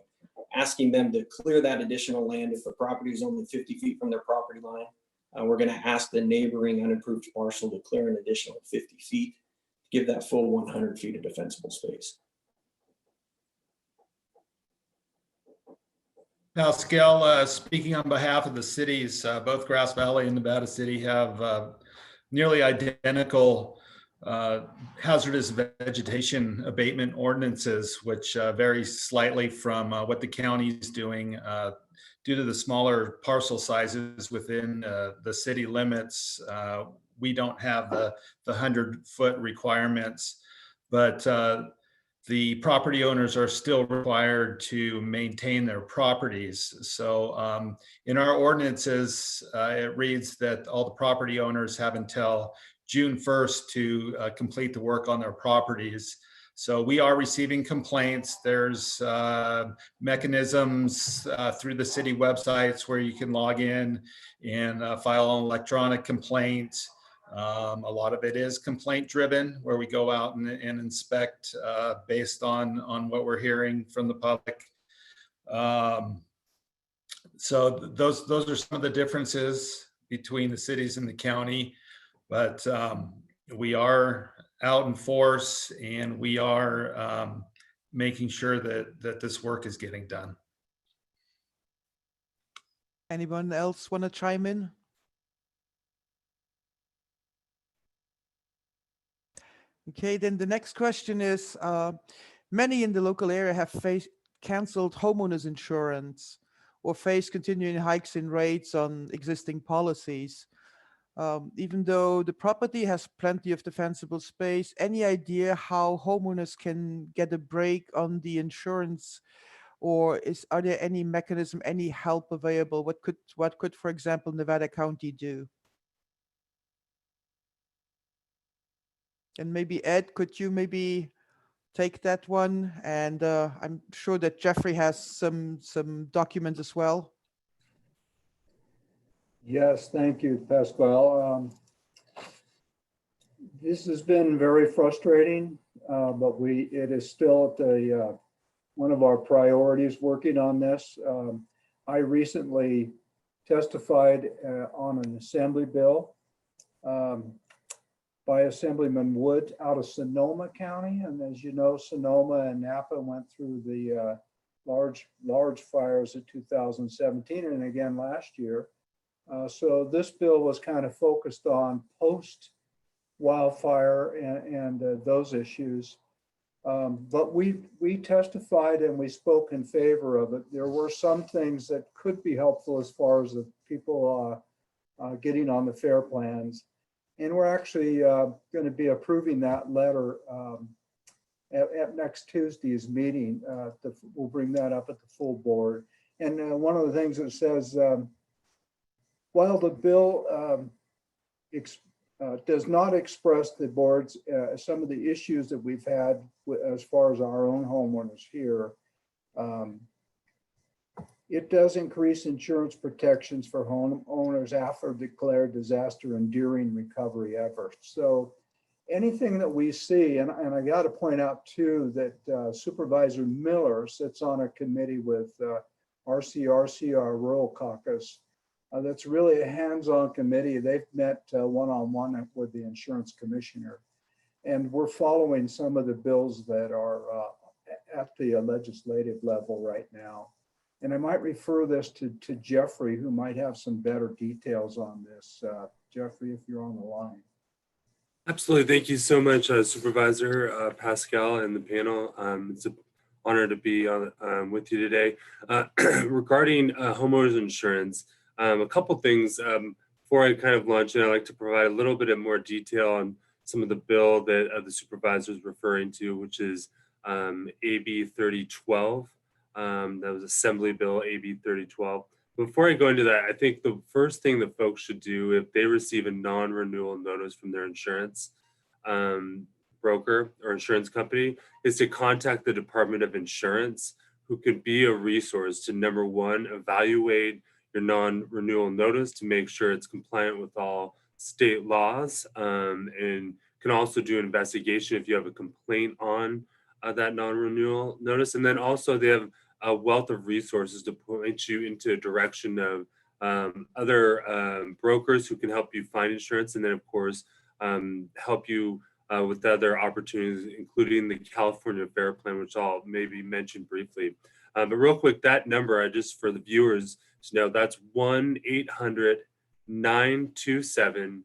asking them to clear that additional land. If the property is only 50 feet from their property line, we're going to ask the neighboring unimproved parcel to clear an additional 50 feet, give that full 100 feet of defensible space. Pascal, speaking on behalf of the cities, both Grass Valley and Nevada City have nearly identical hazardous vegetation abatement ordinances, which vary slightly from what the county is doing due to the smaller parcel sizes within the city limits. We don't have the 100-foot requirements, but the property owners are still required to maintain their properties. So in our ordinances, it reads that all the property owners have until June 1st to complete the work on their properties. So we are receiving complaints. There's mechanisms through the city websites where you can log in and file an electronic complaint. A lot of it is complaint driven, where we go out and inspect based on what we're hearing from the public. So those are some of the differences between the cities and the county, but we are out in force, and we are making sure that this work is getting done. Anyone else want to chime in? Okay, then the next question is, many in the local area have canceled homeowners insurance or face continuing hikes in rates on existing policies. Even though the property has plenty of defensible space, any idea how homeowners can get a break on the insurance, or are there any mechanism, any help available? What could, for example, Nevada County do? And maybe Ed, could you maybe take that one? And I'm sure that Jeffrey has some documents as well. Yes, thank you, Pascal. This has been very frustrating, but it is still at one of our priorities working on this. I recently testified on an assembly bill by Assemblyman Wood out of Sonoma County. And as you know, Sonoma and Napa went through the large fires of 2017 and again last year. So this bill was kind of focused on post-wildfire and those issues. But we testified and we spoke in favor of it. There were some things that could be helpful as far as the people getting on the FAIR plans. And we're actually going to be approving that letter at next Tuesday's meeting. We'll bring that up at the full board. And one of the things that says, while the bill does not express the board's some of the issues that we've had as far as our own homeowners here, it does increase insurance protections for homeowners after declared disaster and during recovery efforts. So anything that we see, and I got to point out too that Supervisor Miller sits on a committee with RCRC, our Rural Caucus. That's really a hands-on committee. They've met one-on-one with the insurance commissioner. And we're following some of the bills that are at the legislative level right now. And I might refer this to Jeffrey, who might have some better details on this. Jeffrey, if you're on the line. Absolutely. Thank you so much, Supervisor Pascal and the panel. It's an honor to be on with you today. Regarding homeowners insurance, a couple things before I kind of launch in. I'd like to provide a little bit of more detail on some of the bill that the supervisor is referring to, which is AB 3012. That was Assembly Bill AB 3012. Before I go into that, I think the first thing that folks should do if they receive a non-renewal notice from their insurance broker or insurance company is to contact the Department of Insurance, who could be a resource to, number one, evaluate your non-renewal notice to make sure it's compliant with all state laws, and can also do an investigation if you have a complaint on that non-renewal notice. And then also they have a wealth of resources to point you into a direction of other brokers who can help you find insurance, and then of course help you with other opportunities, including the California FAIR Plan, which I'll maybe mention briefly. But real quick, that number, just for the viewers to know, that's 1-800-927-5828.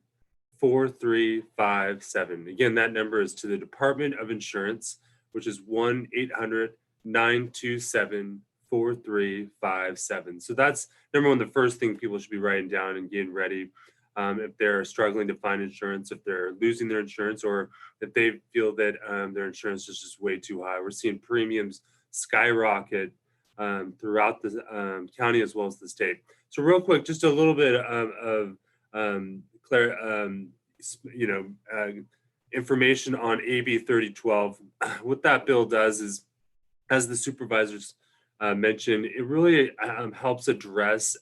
4357. Again, that number is to the Department of Insurance, which is 1-800-927-4357. So that's number one, the first thing people should be writing down and getting ready if they're struggling to find insurance, if they're losing their insurance, or if they feel that their insurance is just way too high. We're seeing premiums skyrocket throughout the county as well as the state. So real quick, just a little bit of information on AB 3012. What that bill does is, as the supervisors mentioned, it really helps address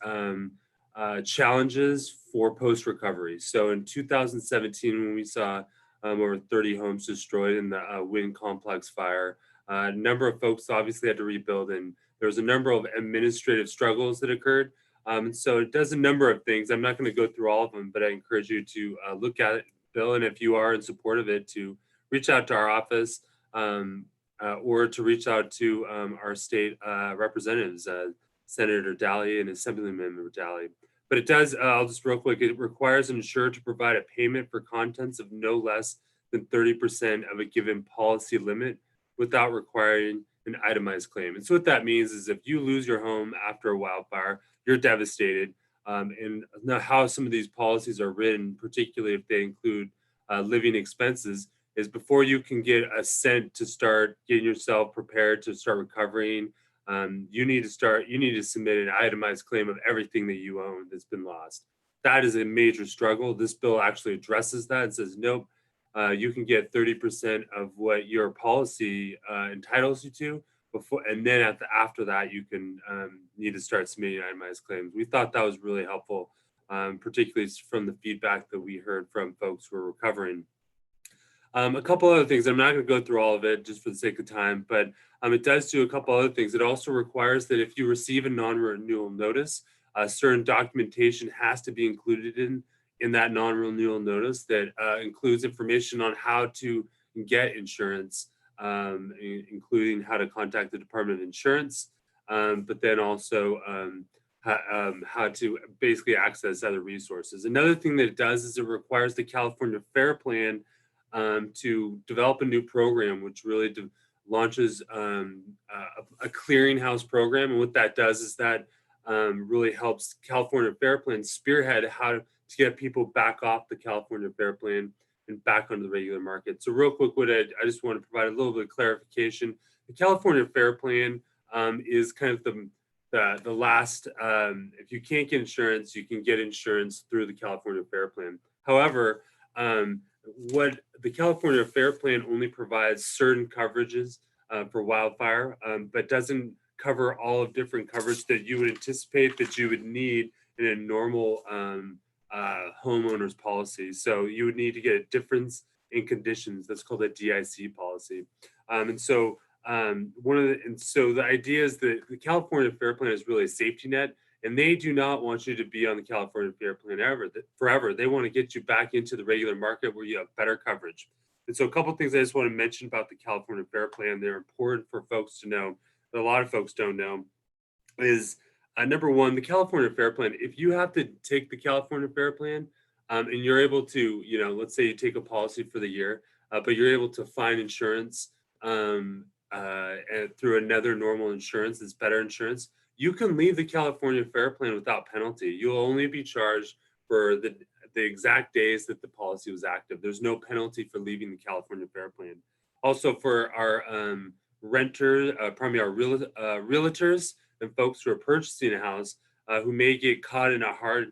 challenges for post-recovery. So in 2017, when we saw over 30 homes destroyed in the wind complex fire, a number of folks obviously had to rebuild, and there was a number of administrative struggles that occurred. And so it does a number of things. I'm not going to go through all of them, but I encourage you to look at it, Bill, and if you are in support of it, to reach out to our office or to reach out to our state representatives, Senator Daly and Assemblyman Daly. But it does, I'll just real quick, it requires an insurer to provide a payment for contents of no less than 30% of a given policy limit without requiring an itemized claim. And so what that means is if you lose your home after a wildfire, you're devastated. And now how some of these policies are written, particularly if they include living expenses, is before you can get a cent to start getting yourself prepared to start recovering, you need to submit an itemized claim of everything that you own that's been lost. That is a major struggle. This bill actually addresses that and says, nope, you can get 30% of what your policy entitles you to before, and then after that, you can need to start submitting itemized claims. We thought that was really helpful, particularly from the feedback that we heard from folks who are recovering. A couple other things, I'm not going to go through all of it just for the sake of time, but it does do a couple other things. It also requires that if you receive a non-renewal notice, certain documentation has to be included in that non-renewal notice that includes information on how to get insurance, including how to contact the Department of Insurance, but then also how to basically access other resources. Another thing that it does is it requires the California Fair Plan to develop a new program, which really launches a clearinghouse program. And what that does is that really helps California Fair Plan spearhead how to get people back off the California Fair Plan and back onto the regular market. So real quick, I just want to provide a little bit of clarification. The California Fair Plan is kind of the last, if you can't get insurance, you can get insurance through the California Fair Plan. However, what the California Fair Plan only provides certain coverages for wildfire, but doesn't cover all of different coverage that you would anticipate that you would need in a normal homeowner's policy. So you would need to get a difference in conditions. That's called a DIC policy. So the idea is that the California Fair Plan is really a safety net, and they do not want you to be on the California Fair Plan forever. They want to get you back into the regular market where you have better coverage. And so a couple of things I just want to mention about the California Fair Plan, they're important for folks to know, that a lot of folks don't know, is number one, the California Fair Plan. If you have to take the California Fair Plan and you're able to, let's say you take a policy for the year, but you're able to find insurance and through another normal insurance that's better insurance, you can leave the California Fair Plan without penalty. You'll only be charged for the exact days that the policy was active. There's no penalty for leaving the California Fair Plan. Also for our renters, primarily our realtors and folks who are purchasing a house who may get caught in a hard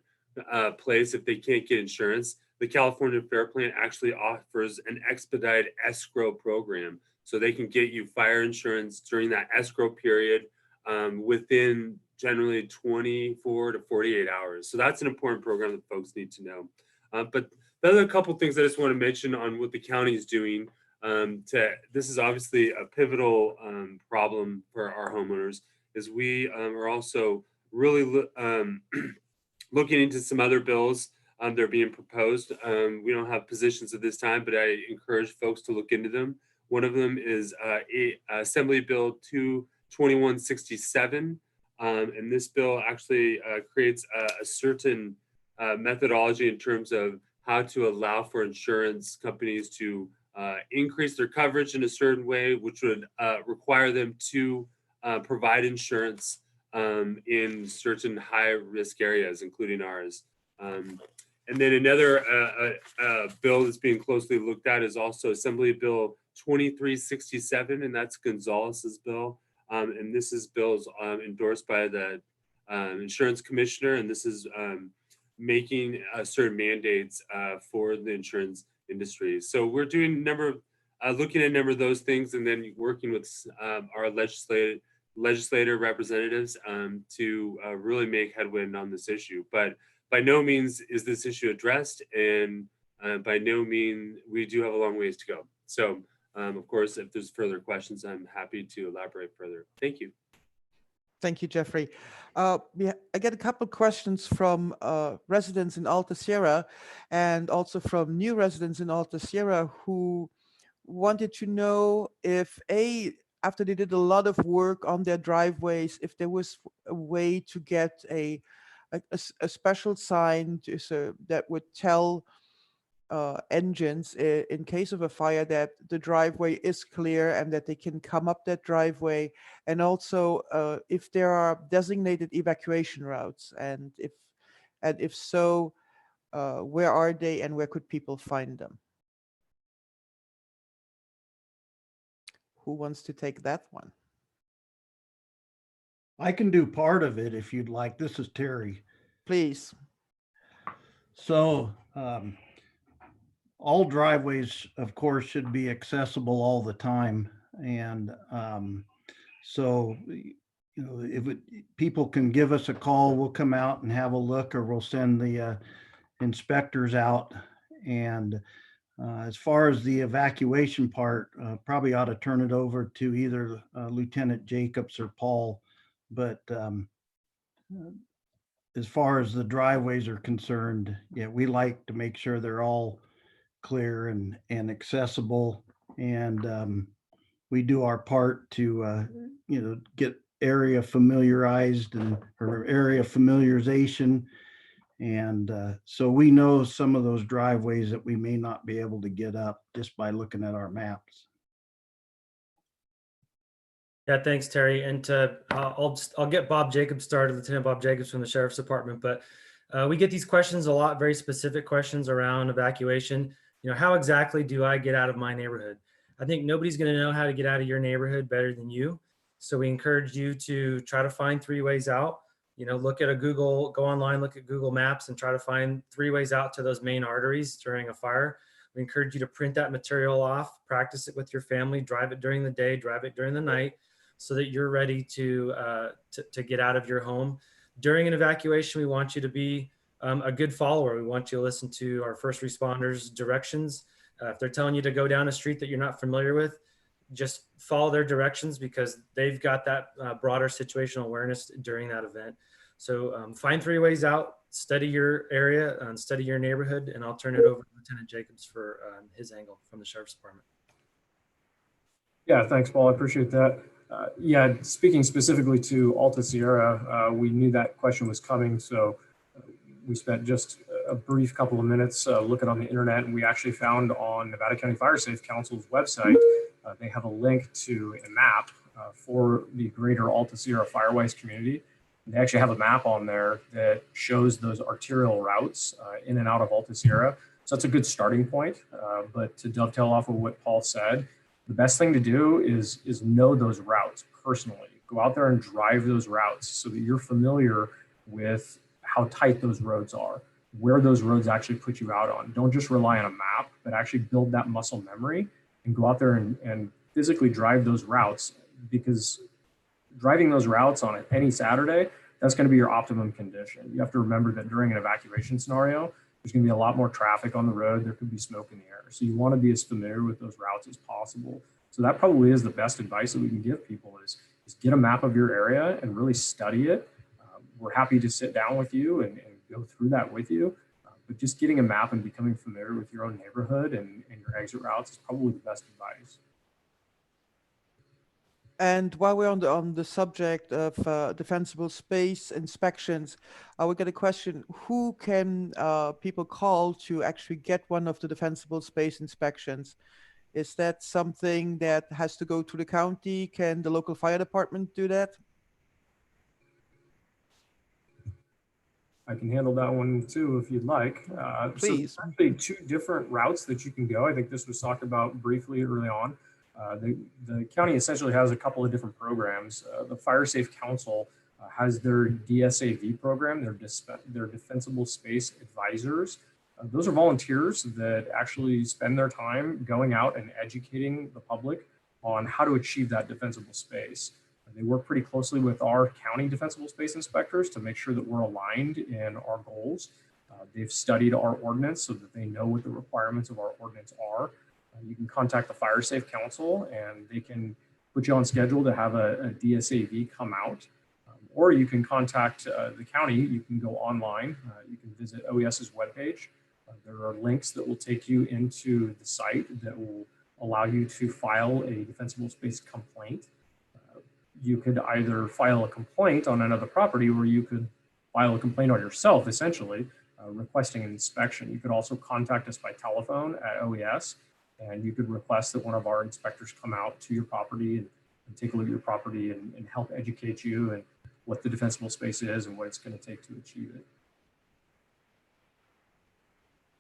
place if they can't get insurance, the California Fair Plan actually offers an expedited escrow program. So they can get you fire insurance during that escrow period within generally 24 to 48 hours. So that's an important program that folks need to know. But the other couple of things I just want to mention on what the county is doing, this is obviously a pivotal problem for our homeowners, is we are also really looking into some other bills that are being proposed. We don't have positions at this time, but I encourage folks to look into them. One of them is Assembly Bill 2167. And this bill actually creates a certain methodology in terms of how to allow for insurance companies to increase their coverage in a certain way, which would require them to provide insurance in certain high-risk areas, including ours. And then another bill that's being closely looked at is also Assembly Bill 2367, and that's Gonzalez's bill. And this is bills endorsed by the insurance commissioner, and this is making certain mandates for the insurance industry. So we're doing looking at a number of those things, and then working with our legislative representatives to really make headway on this issue. But by no means is this issue addressed, and by no means we do have a long ways to go. So of course, if there's further questions, I'm happy to elaborate further. Thank you. Thank you, Jeffrey. Yeah, I get a couple after from residents in Alta Sierra, and also from new residents in Alta Sierra who wanted to know if after they did a lot of work on their driveways, if there was a way to get a special sign that would tell engines in case of a fire that the driveway is clear and that they can come up that driveway, and also if there are designated evacuation routes, and if so, where are they and where could people find them? Who wants to take that one? I can do part of it if you'd like. This is Terry. Please. So all driveways, of course, should be accessible all the time. And so, if people can give us a call, we'll come out and have a look, or we'll send the inspectors out. And as far as the evacuation part, probably ought to turn it over to either Lieutenant Jacobs or Paul. But as far as the driveways are concerned, yeah, we like to make sure they're all clear and accessible. And we do our part to, get area familiarized or area familiarization. And so we know some of those driveways that we may not be able to get up just by looking at our maps. Yeah, thanks, Terry. And I'll get Bob Jacobs started, Lieutenant Bob Jacobs from the Sheriff's Department. But we get these questions a lot, very specific questions around evacuation. How exactly do I get out of my neighborhood? I think nobody's going to know how to get out of your neighborhood better than you. So we encourage you to try to find 3 ways out. Look at go online, look at Google Maps and try to find 3 ways out to those main arteries during a fire. We encourage you to print that material off, practice it with your family, drive it during the day, drive it during the night, so that you're ready to get out of your home. During an evacuation, we want you to be a good follower. We want you to listen to our first responders' directions. If they're telling you to go down a street that you're not familiar with, just follow their directions, because they've got that broader situational awareness during that event. So find 3 ways out, study your area, and study your neighborhood, and I'll turn it over to Lieutenant Jacobs for his angle from the Sheriff's Department. Yeah, thanks, Paul. I appreciate that. Yeah, speaking specifically to Alta Sierra, we knew that question was coming, so we spent just a brief couple of minutes looking on the internet, and we actually found on Nevada County Fire Safe Council's website, they have a link to a map for the greater Alta Sierra Firewise community. They actually have a map on there that shows those arterial routes in and out of Alta Sierra. So that's a good starting point. But to dovetail off of what Paul said, the best thing to do is know those routes personally. Go out there and drive those routes so that you're familiar with how tight those roads are, where those roads actually put you out on. Don't just rely on a map, but actually build that muscle memory and go out there and physically drive those routes, because driving those routes on any Saturday, that's going to be your optimum condition. You have to remember that during an evacuation scenario, there's going to be a lot more traffic on the road. There could be smoke in the air. So you want to be as familiar with those routes as possible. So that probably is the best advice that we can give people is get a map of your area and really study it. We're happy to sit down with you and go through that with you. But just getting a map and becoming familiar with your own neighborhood and your exit routes is probably the best advice. And while we're on the subject of defensible space inspections, we got a question: who can people call to actually get one of the defensible space inspections? Is that something that has to go to the county? Can the local fire department do that? I can handle that one too, if you'd like. Please. So there's actually two different routes that you can go. I think this was talked about briefly early on. The county essentially has a couple of different programs. The Fire Safe Council has their DSAV program, their Defensible Space Advisors. Those are volunteers that actually spend their time going out and educating the public on how to achieve that defensible space. They work pretty closely with our county defensible space inspectors to make sure that we're aligned in our goals. They've studied our ordinance so that they know what the requirements of our ordinance are. You can contact the Fire Safe Council and they can put you on schedule to have a DSAV come out. Or you can contact the county. You can go online. You can visit OES's webpage. There are links that will take you into the site that will allow you to file a defensible space complaint. You could either file a complaint on another property or you could file a complaint on yourself, essentially, requesting an inspection. You could also contact us by telephone at OES, and you could request that one of our inspectors come out to your property and take a look at your property and help educate you and what the defensible space is and what it's going to take to achieve it.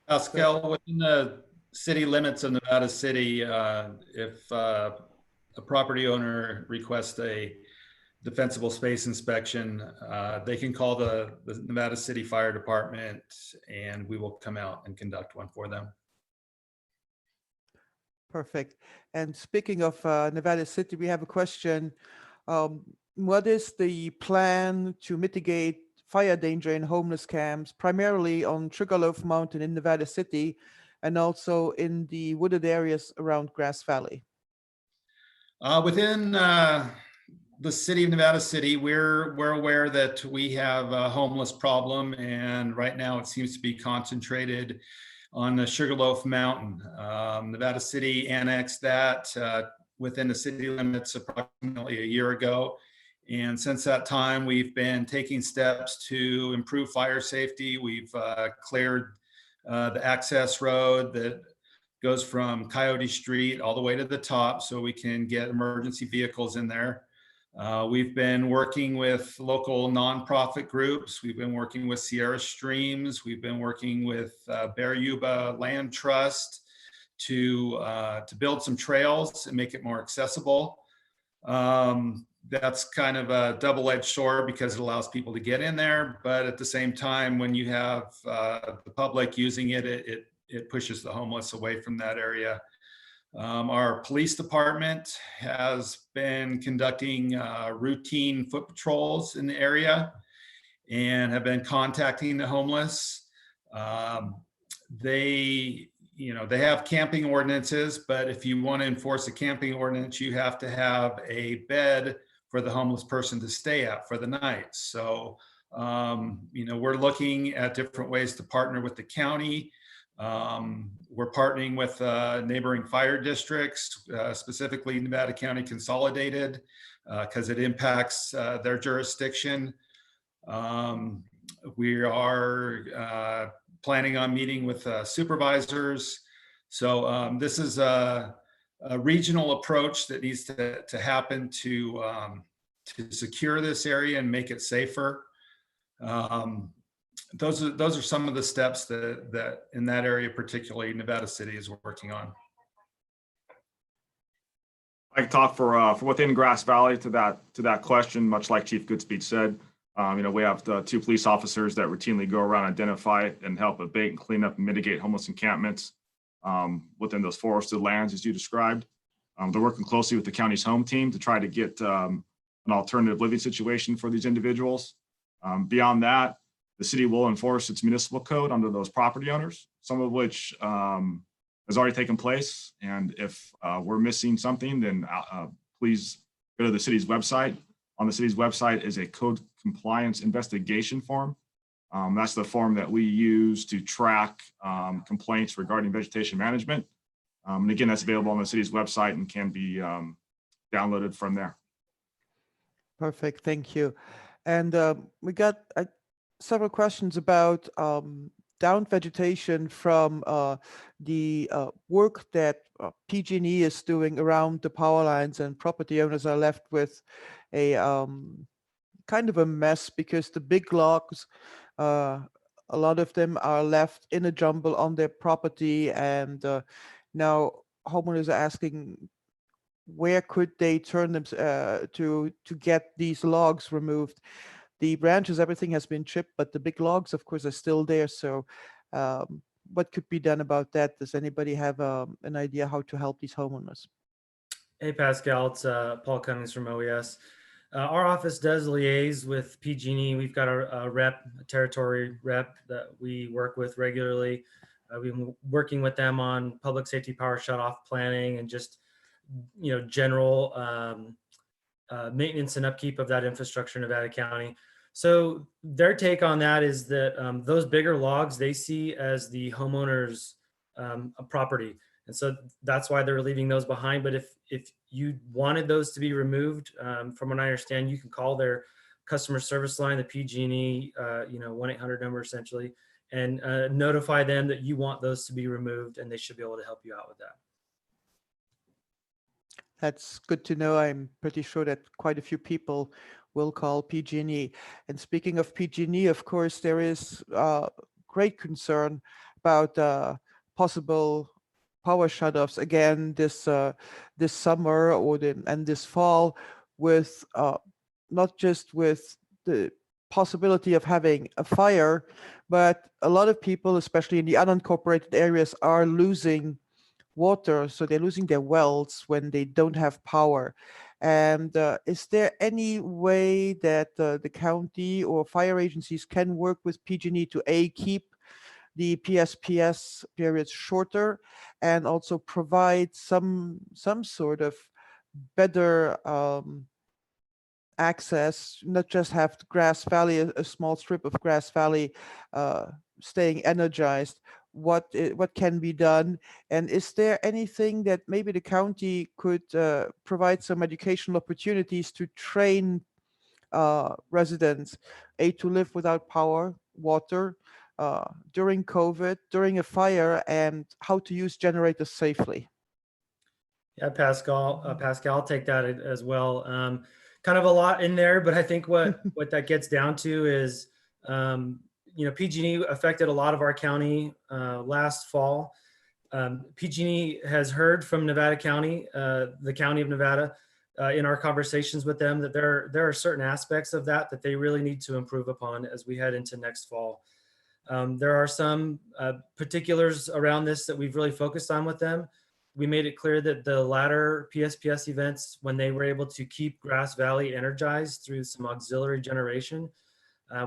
Pascal, within the city limits of Nevada City, if a property owner requests a defensible space inspection, they can call the Nevada City Fire Department and we will come out and conduct one for them. Perfect. And speaking of Nevada City, we have a question. What is the plan to mitigate fire danger in homeless camps, primarily on Sugarloaf Mountain in Nevada City, and also in the wooded areas around Grass Valley? Within the city of Nevada City, we're aware that we have a homeless problem, and right now it seems to be concentrated on the Sugarloaf Mountain. Nevada City annexed that within the city limits approximately a year ago. And since that time, we've been taking steps to improve fire safety. We've cleared the access road that goes from Coyote Street all the way to the top so we can get emergency vehicles in there. We've been working with local nonprofit groups. We've been working with Sierra Streams. We've been working with Bear Yuba Land Trust to build some trails and make it more accessible. That's kind of a double-edged sword because it allows people to get in there, but at the same time, when you have the public using it, it pushes the homeless away from that area. Our police department has been conducting routine foot patrols in the area and have been contacting the homeless. They have camping ordinances, but if you want to enforce a camping ordinance, you have to have a bed for the homeless person to stay at for the night. So, we're looking at different ways to partner with the county. We're partnering with neighboring fire districts, specifically Nevada County Consolidated, because it impacts their jurisdiction. We are planning on meeting with supervisors. So this is a regional approach that needs to happen to secure this area and make it safer. Those are some of the steps that in that area, particularly Nevada City, is working on. I can talk for within Grass Valley to that question, much like Chief Goodspeed said. We have the 2 police officers that routinely go around, identify and help abate and clean up and mitigate homeless encampments within those forested lands, as you described. They're working closely with the county's home team to try to get an alternative living situation for these individuals. Beyond that, the city will enforce its municipal code under those property owners, some of which has already taken place. And if we're missing something, then please go to the city's website. On the city's website is a code compliance investigation form. That's the form that we use to track complaints regarding vegetation management. And again, that's available on the city's website and can be downloaded from there. Perfect, thank you. And we got several questions about down vegetation from the work that PG&E is doing around the power lines, and property owners are left with a kind of a mess because the big logs, a lot of them are left in a jumble on their property, and now homeowners are asking where could they turn them to get these logs removed. The branches, everything has been chipped, but the big logs, of course, are still there. So what could be done about that? Does anybody have an idea how to help these homeowners? Hey, Pascal, it's Paul Cummings from OES. Our office does liaise with PG&E. We've got a rep, a territory rep that we work with regularly. We've been working with them on public safety power shutoff planning and just, general maintenance and upkeep of that infrastructure in Nevada County. So their take on that is that those bigger logs they see as the homeowner's property. And so that's why they're leaving those behind. But if you wanted those to be removed, from what I understand, you can call their customer service line, the PG&E, 1-800 number essentially, and notify them that you want those to be removed, and they should be able to help you out with that. That's good to know. I'm pretty sure that quite a few people will call PG&E. And speaking of PG&E, of course, there is great concern about possible power shutoffs again this summer and this fall, with not just with the possibility of having a fire, but a lot of people, especially in the unincorporated areas, are losing water, so they're losing their wells when they don't have power. And is there any way that the county or fire agencies can work with PG&E to keep the PSPS periods shorter, and also provide some sort of better access, not just have Grass Valley, a small strip of Grass Valley staying energized? What can be done? And is there anything that maybe the county could provide some educational opportunities to train residents to live without power, water, during COVID, during a fire, and how to use generators safely? Yeah, Pascal, I'll take that as well. Kind of a lot in there, but I think what that gets down to is, PG&E affected a lot of our county last fall. PG&E has heard from Nevada County, the County of Nevada, in our conversations with them, that there are certain aspects of that they really need to improve upon as we head into next fall. There are some particulars around this that we've really focused on with them. We made it clear that the latter PSPS events, when they were able to keep Grass Valley energized through some auxiliary generation,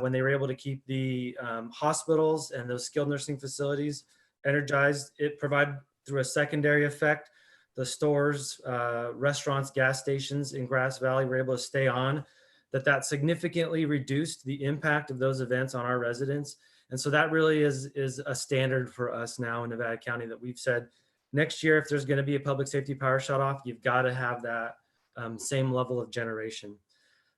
when they were able to keep the hospitals and those skilled nursing facilities energized, it provided through a secondary effect, the stores, restaurants, gas stations in Grass Valley were able to stay on, that significantly reduced the impact of those events on our residents. And so that really is a standard for us now in Nevada County, that we've said, next year, if there's going to be a public safety power shutoff, you've got to have that same level of generation.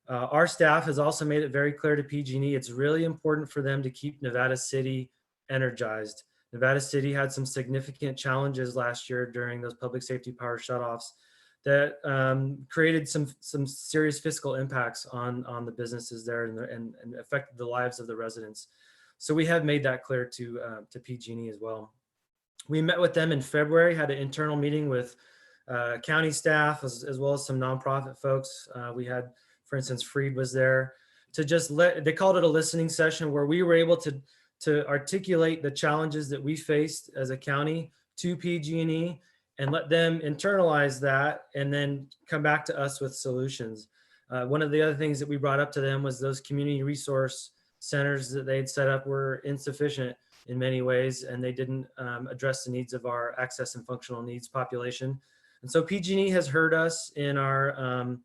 Our staff has also made it very clear to PG&E, it's really important for them to keep Nevada City energized. Nevada City had some significant challenges last year during those public safety power shutoffs that created some serious fiscal impacts on the businesses there and affected the lives of the residents. So we have made that clear to PG&E as well. We met with them in February, had an internal meeting with county staff as well as some nonprofit folks. We had, for instance, Freed was there to just they called it a listening session, where we were able to articulate the challenges that we faced as a county to PG&E and let them internalize that and then come back to us with solutions. One of the other things that we brought up to them was those community resource centers that they'd set up were insufficient in many ways, and they didn't address the needs of our access and functional needs population. And so PG&E has heard us in our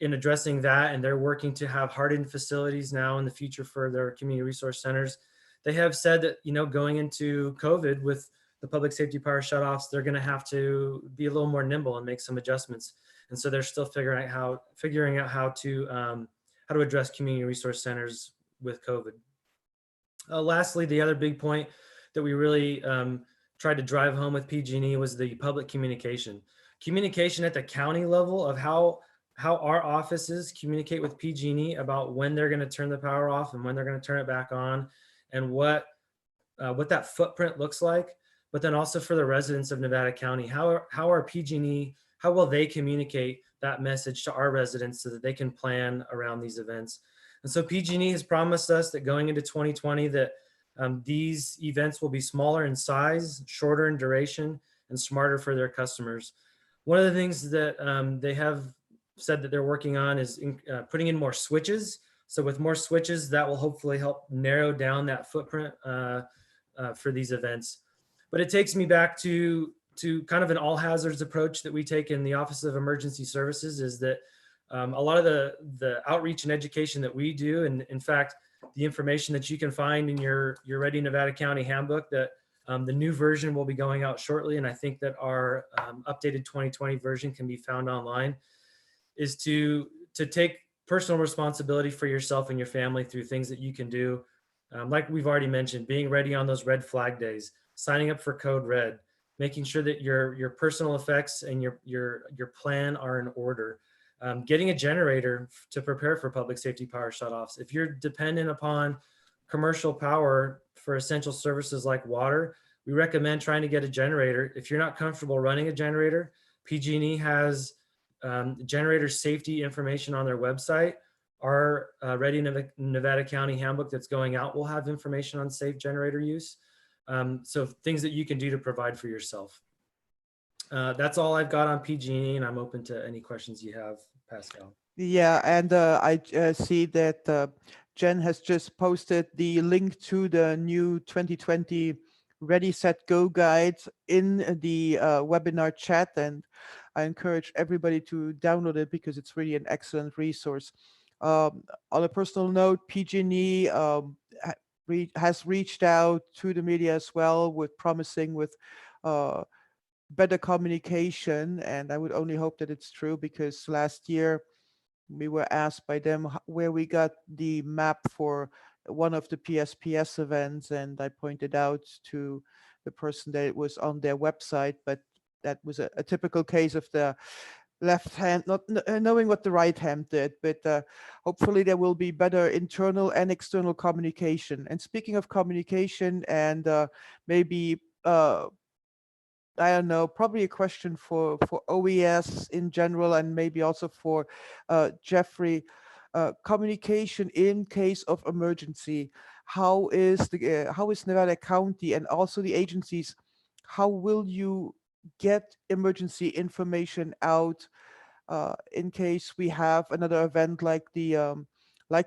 in addressing that, and they're working to have hardened facilities now in the future for their community resource centers. They have said that, going into COVID with the public safety power shutoffs, they're going to have to be a little more nimble and make some adjustments. And so they're still figuring out how to address community resource centers with COVID. Lastly, the other big point that we really tried to drive home with PG&E was the public communication. Communication at the county level of how our offices communicate with PG&E about when they're going to turn the power off and when they're going to turn it back on, and what that footprint looks like. But then also for the residents of Nevada County, how are PG&E, how will they communicate that message to our residents so that they can plan around these events? And so PG&E has promised us that going into 2020 that these events will be smaller in size, shorter in duration, and smarter for their customers. One of the things that they have said that they're working on is putting in more switches. So with more switches, that will hopefully help narrow down that footprint for these events. But it takes me back to kind of an all hazards approach that we take in the Office of Emergency Services, is that a lot of the outreach and education that we do, and in fact, the information that you can find in your Ready Nevada County handbook, that the new version will be going out shortly, and I think that our updated 2020 version can be found online, is to take personal responsibility for yourself and your family through things that you can do. Like we've already mentioned, being ready on those red flag days, signing up for Code Red, making sure that your personal effects and your plan are in order. Getting a generator to prepare for public safety power shutoffs. If you're dependent upon commercial power for essential services like water, we recommend trying to get a generator. If you're not comfortable running a generator, PG&E has generator safety information on their website. Our Ready Nevada County handbook that's going out will have information on safe generator use. So things that you can do to provide for yourself. That's all I've got on PG&E, and I'm open to any questions you have, Pascal. Yeah, and I see that Jen has just posted the link to the new 2020 Ready, Set, Go guide in the webinar chat, and I encourage everybody to download it because it's really an excellent resource. On a personal note, PG&E has reached out to the media as well with promising with better communication, and I would only hope that it's true, because last year we were asked by them where we got the map for one of the PSPS events, and I pointed out to the person that it was on their website, but that was a typical case of the left hand not knowing what the right hand did. But hopefully there will be better internal and external communication. And speaking of communication, and maybe I don't know, probably a question for OES in general, and maybe also for Jeffrey. Communication in case of emergency. How is Nevada County and also the agencies? How will you get emergency information out in case we have another event like the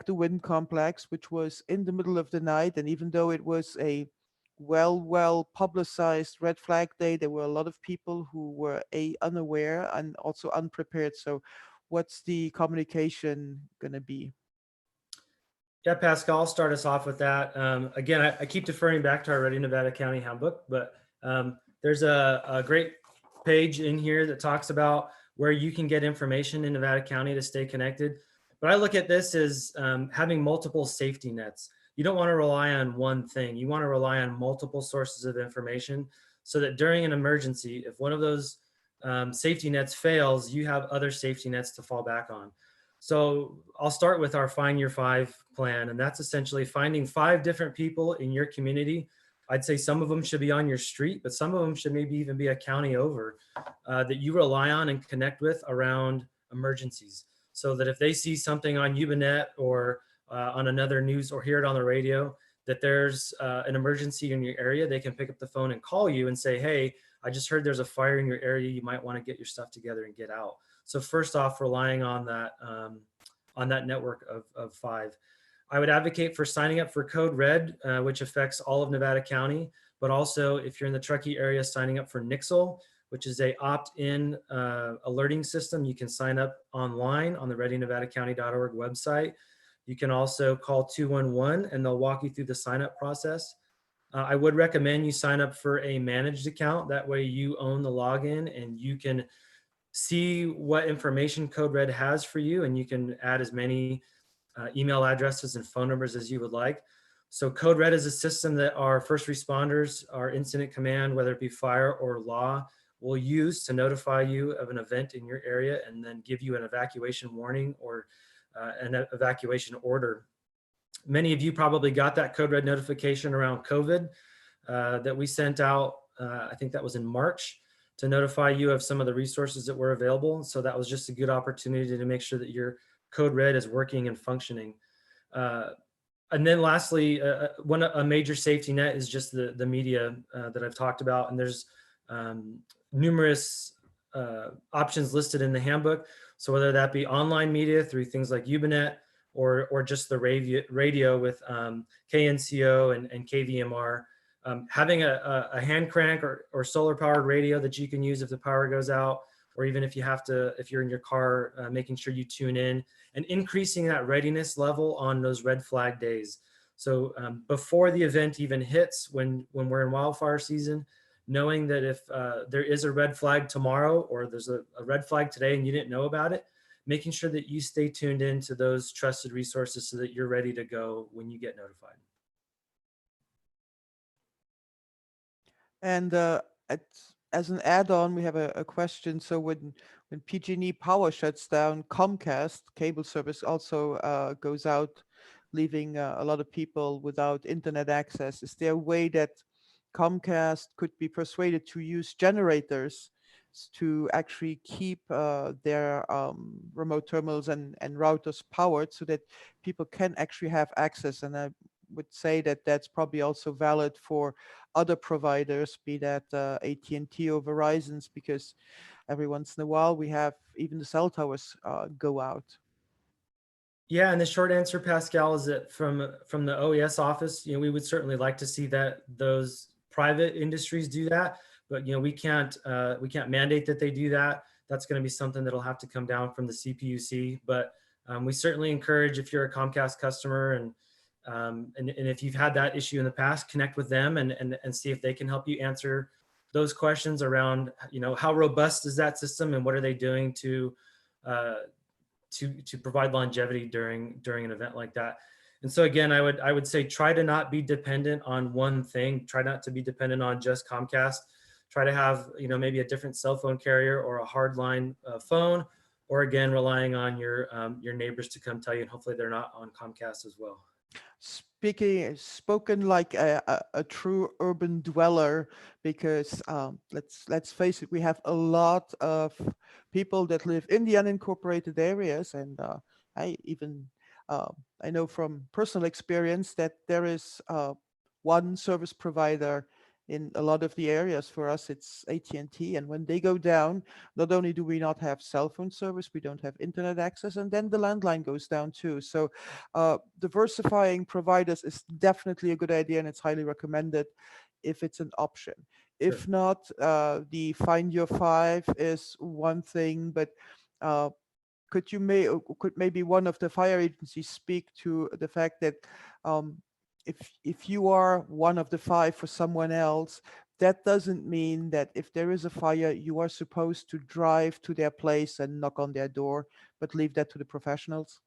wind complex, which was in the middle of the night, and even though it was a well publicized red flag day, there were a lot of people who were unaware and also unprepared. So what's the communication going to be? Yeah, Pascal, I'll start us off with that. Again, I keep deferring back to our Ready Nevada County handbook, but there's a great page in here that talks about where you can get information in Nevada County to stay connected. But I look at this as having multiple safety nets. You don't want to rely on one thing. You want to rely on multiple sources of information so that during an emergency, if one of those safety nets fails, you have other safety nets to fall back on. So I'll start with our Find Your Five plan, and that's essentially finding 5 different people in your community. I'd say some of them should be on your street, but some of them should maybe even be a county over that you rely on and connect with around emergencies. So that if they see something on Ubinet or on another news or hear it on the radio, that there's an emergency in your area, they can pick up the phone and call you and say, hey, I just heard there's a fire in your area. You might want to get your stuff together and get out. So first off, relying on that network of 5. I would advocate for signing up for Code Red, which affects all of Nevada County, but also if you're in the Truckee area, signing up for Nixle, which is a opt-in alerting system. You can sign up online on the readynevadacounty.org website. You can also call 211 and they'll walk you through the sign up process. I would recommend you sign up for a managed account. That way you own the login and you can see what information Code Red has for you, and you can add as many email addresses and phone numbers as you would like. So Code Red is a system that our first responders, our incident command, whether it be fire or law, will use to notify you of an event in your area and then give you an evacuation warning or an evacuation order. Many of you probably got that Code Red notification around COVID that we sent out, I think that was in March, to notify you of some of the resources that were available. So that was just a good opportunity to make sure that your Code Red is working and functioning. And then lastly, a major safety net is just the media that I've talked about. And there's numerous options listed in the handbook. So whether that be online media through things like Ubinet or just the radio with KNCO and KVMR, having a hand crank or solar powered radio that you can use if the power goes out, or even if you're in your car, making sure you tune in and increasing that readiness level on those red flag days. So before the event even hits, when we're in wildfire season, knowing that if there is a red flag tomorrow or there's a red flag today and you didn't know about it, making sure that you stay tuned in to those trusted resources so that you're ready to go when you get notified. And as an add-on, we have a question. So when PG&E power shuts down, Comcast cable service also goes out, leaving a lot of people without internet access. Is there a way that Comcast could be persuaded to use generators to actually keep their remote terminals and routers powered so that people can actually have access? And I would say that that's probably also valid for other providers, be that AT&T or Verizon's, because every once in a while we have even the cell towers go out. Yeah, and the short answer, Pascal, is that from the OES office, we would certainly like to see that those private industries do that, but we can't mandate that they do that. That's going to be something that'll have to come down from the CPUC. But we certainly encourage, if you're a Comcast customer and if you've had that issue in the past, connect with them and see if they can help you answer those questions around, how robust is that system and what are they doing to provide longevity during an event like that. And so again, I would say try to not be dependent on one thing. Try not to be dependent on just Comcast. Try to have maybe a different cell phone carrier or a hardline phone, or again relying on your neighbors to come tell you, and hopefully they're not on Comcast as well. Spoken like a true urban dweller, because let's face it, we have a lot of people that live in the unincorporated areas, and I know from personal experience that there is one service provider in a lot of the areas. For us, it's AT&T, and when they go down, not only do we not have cell phone service, we don't have internet access, and then the landline goes down too. So diversifying providers is definitely a good idea, and it's highly recommended if it's an option. If not, the Find Your Five is one thing, but could maybe one of the fire agencies speak to the fact that if you are one of the five for someone else, that doesn't mean that if there is a fire, you are supposed to drive to their place and knock on their door, but leave that to the professionals?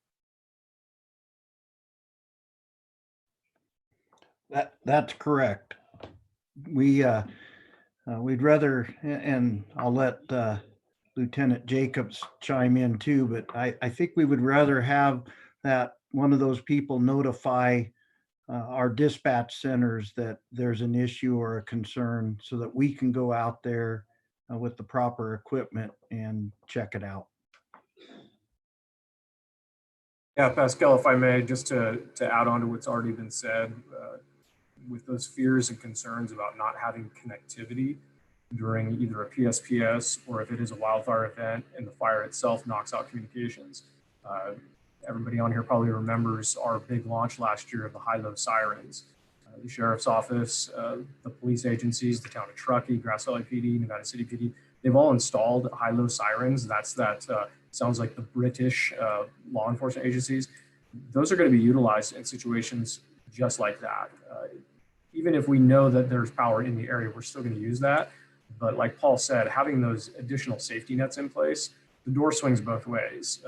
That's correct. We'd rather, and I'll let Lieutenant Jacobs chime in too, but I think we would rather have that one of those people notify our dispatch centers that there's an issue or a concern, so that we can go out there with the proper equipment and check it out. Yeah, Pascal, if I may, just to add on to what's already been said, with those fears and concerns about not having connectivity during either a PSPS or if it is a wildfire event and the fire itself knocks out communications. Everybody on here probably remembers our big launch last year of the high-low sirens. The Sheriff's Office, the police agencies, the town of Truckee, Grass Valley PD, Nevada City PD, they've all installed high-low sirens. Sounds like the British law enforcement agencies. Those are going to be utilized in situations just like that. Even if we know that there's power in the area, we're still going to use that. But like Paul said, having those additional safety nets in place, the door swings both ways.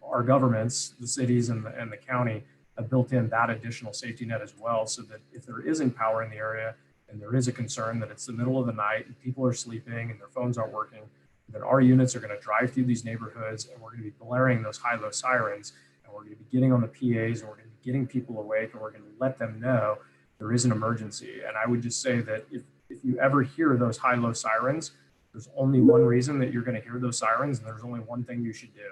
Our governments, the cities and the county, have built in that additional safety net as well, so that if there isn't power in the area and there is a concern that it's the middle of the night and people are sleeping and their phones aren't working, then our units are going to drive through these neighborhoods and we're going to be blaring those high-low sirens, and we're going to be getting on the PAs and we're going to be getting people awake, and we're going to let them know there is an emergency. And I would just say that if you ever hear those high-low sirens, there's only one reason that you're going to hear those sirens, and there's only one thing you should do.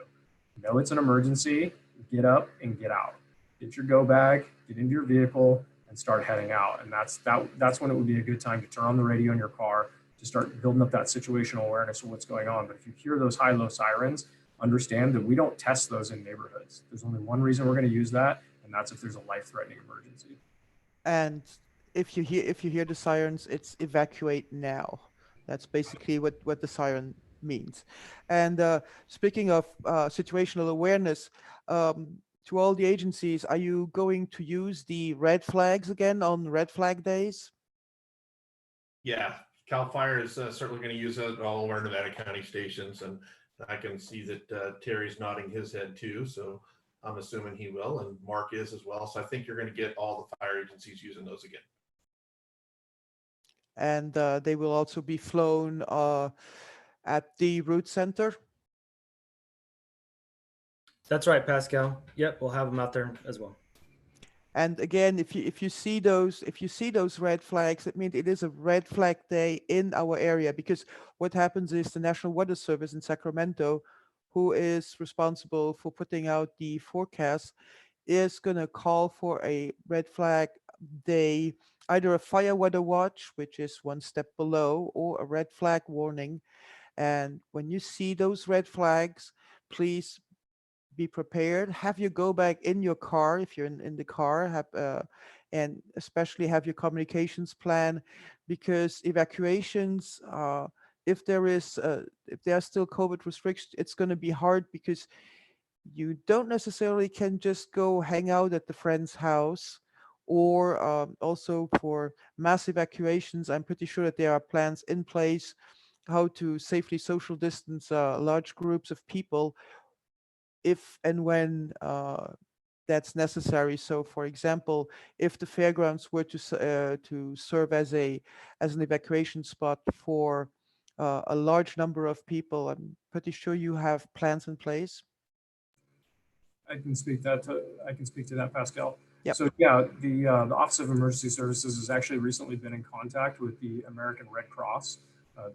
Know it's an emergency, get up and get out. Get your go bag, get into your vehicle, and start heading out. And that's when it would be a good time to turn on the radio in your car to start building up that situational awareness of what's going on. But if you hear those high-low sirens, understand that we don't test those in neighborhoods. There's only one reason we're going to use that, and that's if there's a life-threatening emergency. And if you hear the sirens, it's evacuate now. That's basically what the siren means. And speaking of situational awareness, to all the agencies, are you going to use the red flags again on red flag days? Yeah, CAL FIRE is certainly going to use it at all of our Nevada County stations, and I can see that Terry's nodding his head too, so I'm assuming he will, and Mark is as well. So I think you're going to get all the fire agencies using those again. And they will also be flown at the route center? That's right, Pascal. Yep, we'll have them out there as well. And again, if you see those red flags, it means it is a red flag day in our area, because what happens is the National Weather Service in Sacramento, who is responsible for putting out the forecast, is going to call for a red flag day, either a fire weather watch, which is one step below, or a red flag warning. And when you see those red flags, please be prepared. Have your go bag in your car if you're in the car. And especially have your communications plan, because evacuations, if there are still COVID restrictions, it's going to be hard, because you don't necessarily can just go hang out at the friend's house. Or also for mass evacuations, I'm pretty sure that there are plans in place how to safely social distance large groups of people if and when that's necessary. So, for example, if the fairgrounds were to serve as an evacuation spot for a large number of people, I'm pretty sure you have plans in place. I can speak to that, Pascal. Yep. So yeah, the Office of Emergency Services has actually recently been in contact with the American Red Cross.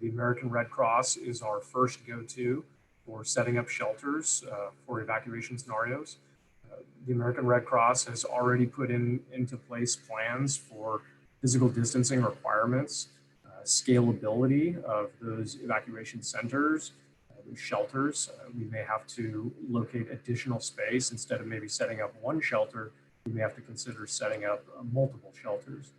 The American Red Cross is our first go-to for setting up shelters for evacuation scenarios. The American Red Cross has already put into place plans for physical distancing requirements, scalability of those evacuation centers, those shelters. We may have to locate additional space. Instead of maybe setting up one shelter, we may have to consider setting up multiple shelters.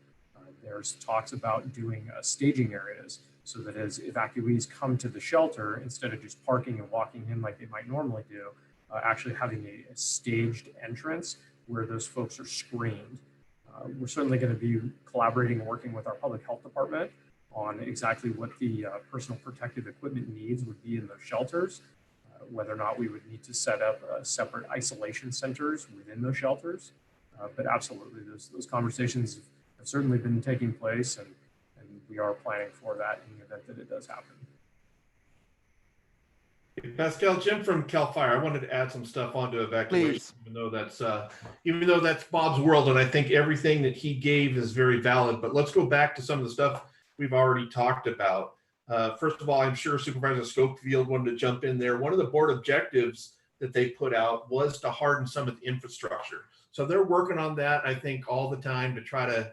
There's talks about doing staging areas, so that as evacuees come to the shelter, instead of just parking and walking in like they might normally do, actually having a staged entrance where those folks are screened. We're certainly going to be collaborating and working with our public health department on exactly what the personal protective equipment needs would be in those shelters, whether or not we would need to set up separate isolation centers within those shelters. But absolutely, those conversations have certainly been taking place, and we are planning for that in the event that it does happen. Pascal, Jim from CAL FIRE, I wanted to add some stuff onto evacuation, even though that's Bob's world, and I think everything that he gave is very valid. But let's go back to some of the stuff we've already talked about. First of all, I'm sure Supervisor Schofield wanted to jump in there. One of the board objectives that they put out was to harden some of the infrastructure. So they're working on that, I think, all the time to try to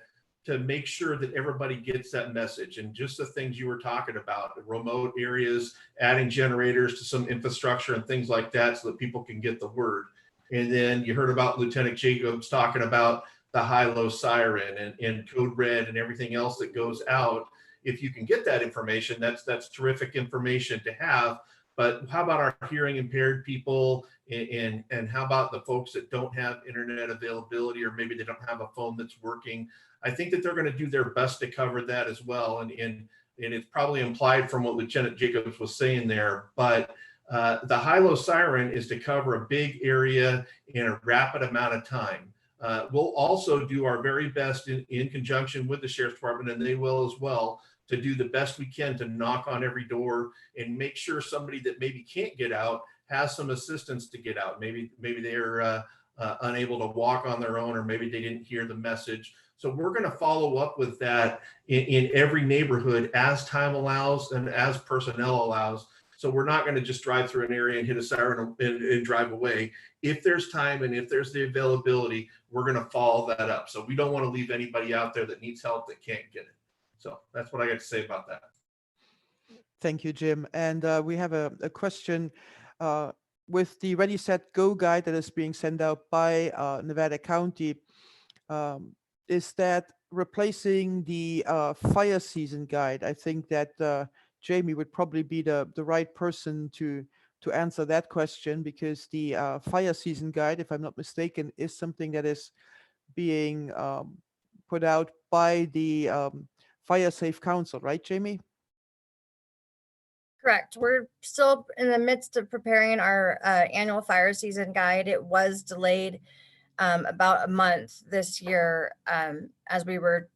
make sure that everybody gets that message. And just the things you were talking about, the remote areas, adding generators to some infrastructure and things like that so that people can get the word. And then you heard about Lieutenant Jacobs talking about the high-low siren and code red and everything else that goes out. If you can get that information, that's terrific information to have. But how about our hearing impaired people, and how about the folks that don't have internet availability, or maybe they don't have a phone that's working? I think that they're going to do their best to cover that as well. And and it's probably implied from what Lieutenant Jacobs was saying there, but the high-low siren is to cover a big area in a rapid amount of time. We'll also do our very best in conjunction with the Sheriff's Department, and they will as well, to do the best we can to knock on every door and make sure somebody that maybe can't get out has some assistance to get out. Maybe they're unable to walk on their own, or maybe they didn't hear the message. So we're going to follow up with that in every neighborhood as time allows and as personnel allows. So we're not going to just drive through an area and hit a siren and drive away. If there's time and if there's the availability, we're going to follow that up. So we don't want to leave anybody out there that needs help that can't get it. So that's what I got to say about that. Thank you, Jim. And we have a question with the Ready, Set, Go guide that is being sent out by Nevada County. Is that replacing the fire season guide? I think that Jamie would probably be the right person to answer that question, because the fire season guide, if I'm not mistaken, is something that is being put out by the Fire Safe Council, right, Jamie? Correct. We're still in the midst of preparing our annual fire season guide. It was delayed about a month this year as we were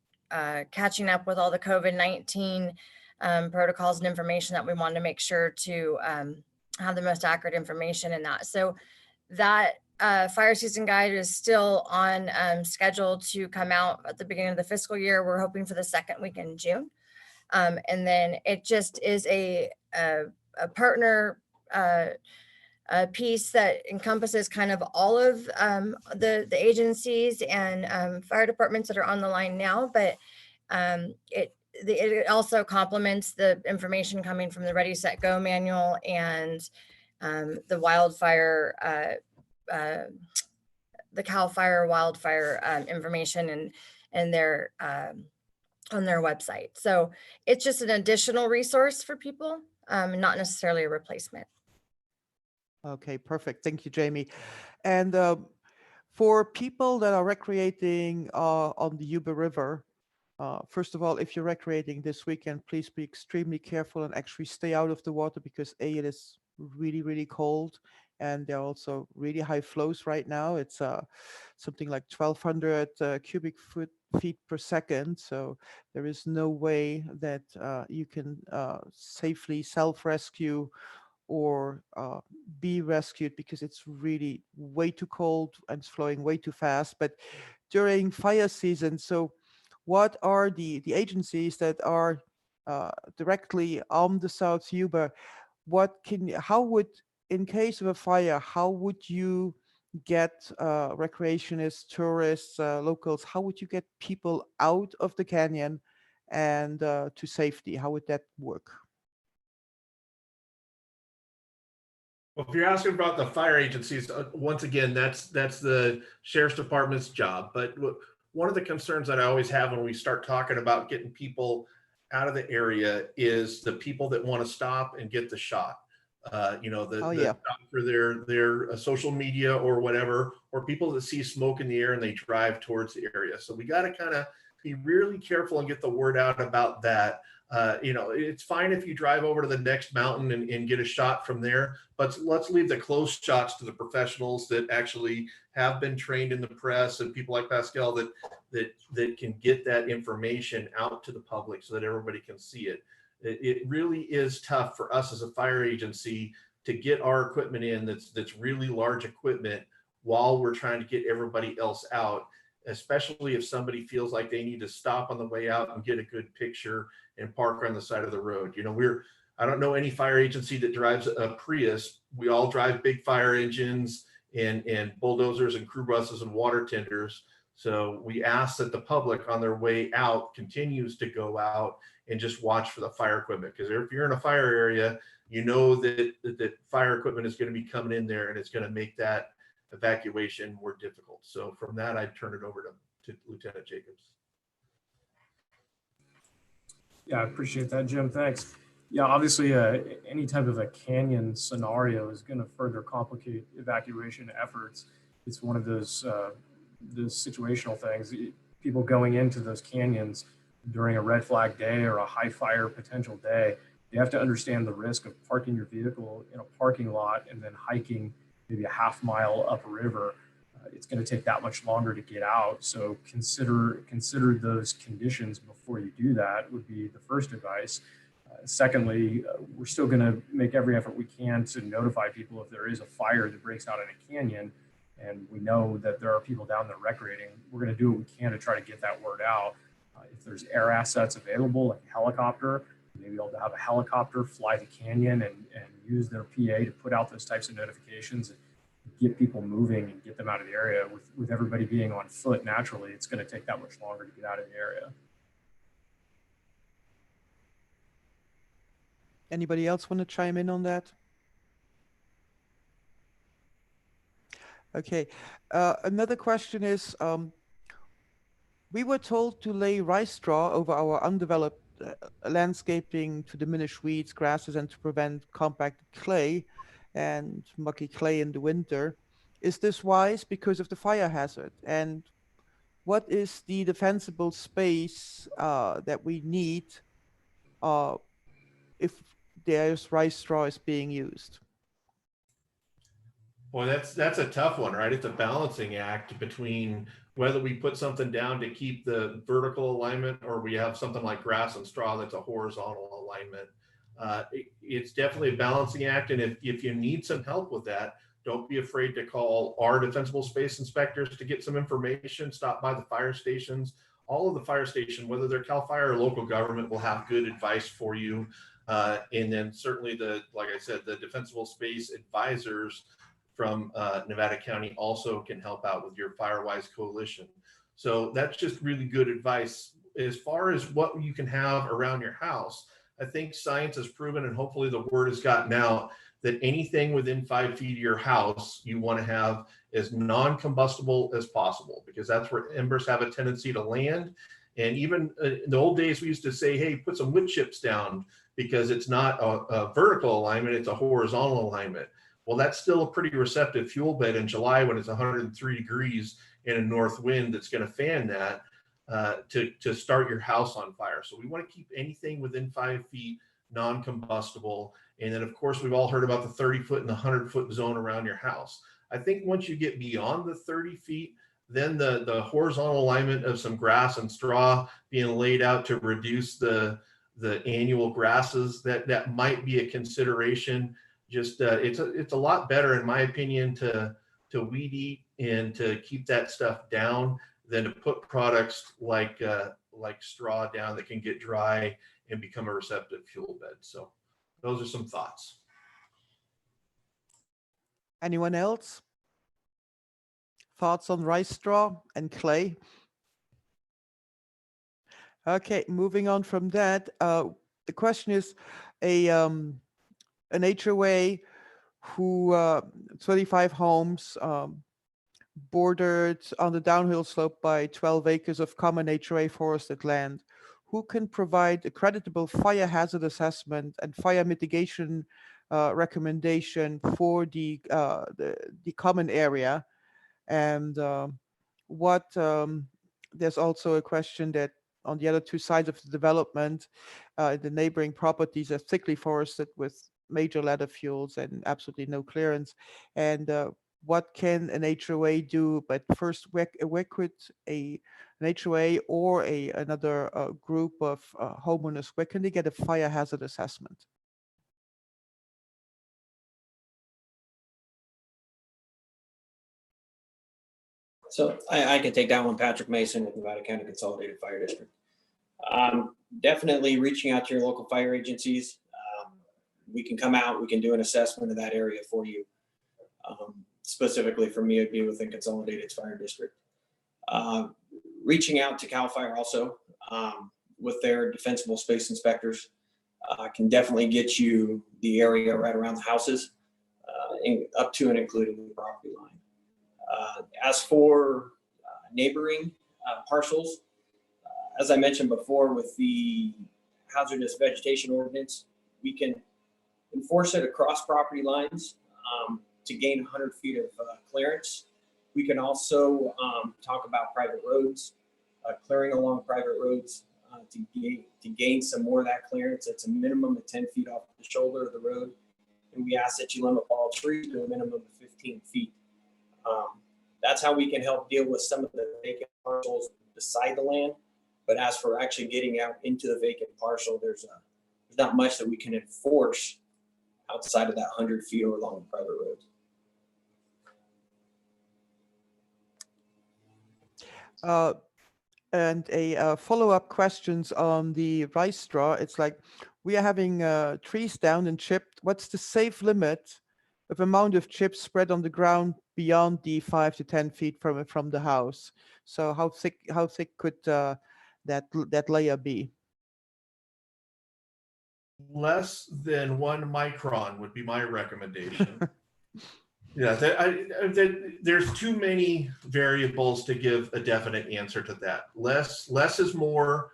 catching up with all the COVID-19 protocols and information that we wanted to make sure to have the most accurate information in that. So that fire season guide is still on schedule to come out at the beginning of the fiscal year. We're hoping for the second week in June. And then it just is a partner piece that encompasses kind of all of the agencies and fire departments that are on the line now, but it also complements the information coming from the Ready, Set, Go manual and the wildfire, the CAL FIRE wildfire information and their on their website. So it's just an additional resource for people, not necessarily a replacement. Okay, perfect. Thank you, Jamie. And for people that are recreating on the Yuba River, first of all, if you're recreating this weekend, please be extremely careful and actually stay out of the water, because it is really, really cold. And there are also really high flows right now. It's something like 1,200 cubic feet per second. So there is no way that you can safely self-rescue or be rescued, because it's really way too cold and it's flowing way too fast. But during fire season, so what are the agencies that are directly on the South Yuba? How would, in case of a fire, how would you get recreationists, tourists, locals, how would you get people out of the canyon and to safety? How would that work? Well, if you're asking about the fire agencies, once again, that's the Sheriff's Department's job. But one of the concerns that I always have when we start talking about getting people out of the area is the people that want to stop and get the shot. Stop for their social media or whatever, or people that see smoke in the air and they drive towards the area. So we got to kind of be really careful and get the word out about that. It's fine if you drive over to the next mountain and get a shot from there, but let's leave the close shots to the professionals that actually have been trained in the press and people like Pascal that can get that information out to the public so that everybody can see it. It really is tough for us as a fire agency to get our equipment in that's really large equipment while we're trying to get everybody else out, especially if somebody feels like they need to stop on the way out and get a good picture and park on the side of the road. I don't know any fire agency that drives a Prius. We all drive big fire engines and bulldozers and crew buses and water tenders. So we ask that the public on their way out continues to go out and just watch for the fire equipment. Because if you're in a fire area, you know that fire equipment is going to be coming in there and it's going to make that evacuation more difficult. So from that, I'd turn it over to Lieutenant Jacobs. Yeah, I appreciate that, Jim. Thanks. Yeah, obviously, any type of a canyon scenario is going to further complicate evacuation efforts. It's one of those situational things. People going into those canyons during a red flag day or a high fire potential day, you have to understand the risk of parking your vehicle in a parking lot and then hiking maybe a half-mile upriver. It's going to take that much longer to get out. So consider those conditions before you do that would be the first advice. Secondly, we're still going to make every effort we can to notify people if there is a fire that breaks out in a canyon, and we know that there are people down there recreating. We're going to do what we can to try to get that word out. If there's air assets available, like a helicopter, maybe able to have a helicopter fly the canyon and use their PA to put out those types of notifications and get people moving and get them out of the area. With everybody being on foot naturally, it's going to take that much longer to get out of the area. Anybody else want to chime in on that? Okay. Another question is, we were told to lay rice straw over our undeveloped landscaping to diminish weeds, grasses, and to prevent compacted clay and mucky clay in the winter. Is this wise because of the fire hazard? And what is the defensible space that we need if there's rice straw is being used? Well, that's a tough one, right? It's a balancing act between whether we put something down to keep the vertical alignment or we have something like grass and straw that's a horizontal alignment. It's definitely a balancing act. And if you need some help with that, don't be afraid to call our defensible space inspectors to get some information. Stop by the fire stations. All of the fire station, whether they're CAL FIRE or local government, will have good advice for you. And then certainly like I said, the defensible space advisors from Nevada County also can help out with your FireWise coalition. So that's just really good advice. As far as what you can have around your house, I think science has proven, and hopefully the word has gotten out, that anything within 5 feet of your house, you want to have as non-combustible as possible, because that's where embers have a tendency to land. And even in the old days, we used to say, hey, put some wood chips down because it's not a vertical alignment, it's a horizontal alignment. Well, that's still a pretty receptive fuel bed in July when it's 103 degrees in a north wind that's going to fan that to start your house on fire. So we want to keep anything within 5 feet non-combustible. And then, of course, we've all heard about the 30-foot and the 100-foot zone around your house. I think once you get beyond the 30 feet, then the horizontal alignment of some grass and straw being laid out to reduce the annual grasses, that might be a consideration. Just it's a lot better, in my opinion, to weed eat and to keep that stuff down than to put products like straw down that can get dry and become a receptive fuel bed. So those are some thoughts. Anyone else? Thoughts on rice straw and clay? Okay, moving on from that, the question is an HOA who 25 homes bordered on the downhill slope by 12 acres of common HOA forested land. Who can provide a creditable fire hazard assessment and fire mitigation recommendation for the common area? And there's also a question that on the other two sides of the development, the neighboring properties are thickly forested with major ladder fuels and absolutely no clearance. And what can an HOA do? But first, where could an HOA or another group of homeowners, where can they get a fire hazard assessment? So I can take that one, Patrick Mason with Nevada County Consolidated Fire District. Definitely reaching out to your local fire agencies. We can come out, we can do an assessment of that area for you. Specifically for me, it'd be within Consolidated Fire District. Reaching out to CAL FIRE also with their defensible space inspectors can definitely get you the area right around the houses, up to and including the property line. As for neighboring parcels, as I mentioned before, with the hazardous vegetation ordinance, we can enforce it across property lines to gain 100 feet of clearance. We can also talk about private roads, clearing along private roads to gain some more of that clearance. It's a minimum of 10 feet off the shoulder of the road. And we ask that you limit all trees to a minimum of 15 feet. That's how we can help deal with some of the vacant parcels beside the land. But as for actually getting out into the vacant parcel, there's not much that we can enforce outside of that 100 feet or along the private roads. And a follow-up questions on the rice straw. It's like, we are having trees down and chipped. What's the safe limit of amount of chips spread on the ground beyond the 5 to 10 feet from the house? So how thick could that layer be? Less than 1 micron would be my recommendation. Yeah, there's too many variables to give a definite answer to that. Less is more.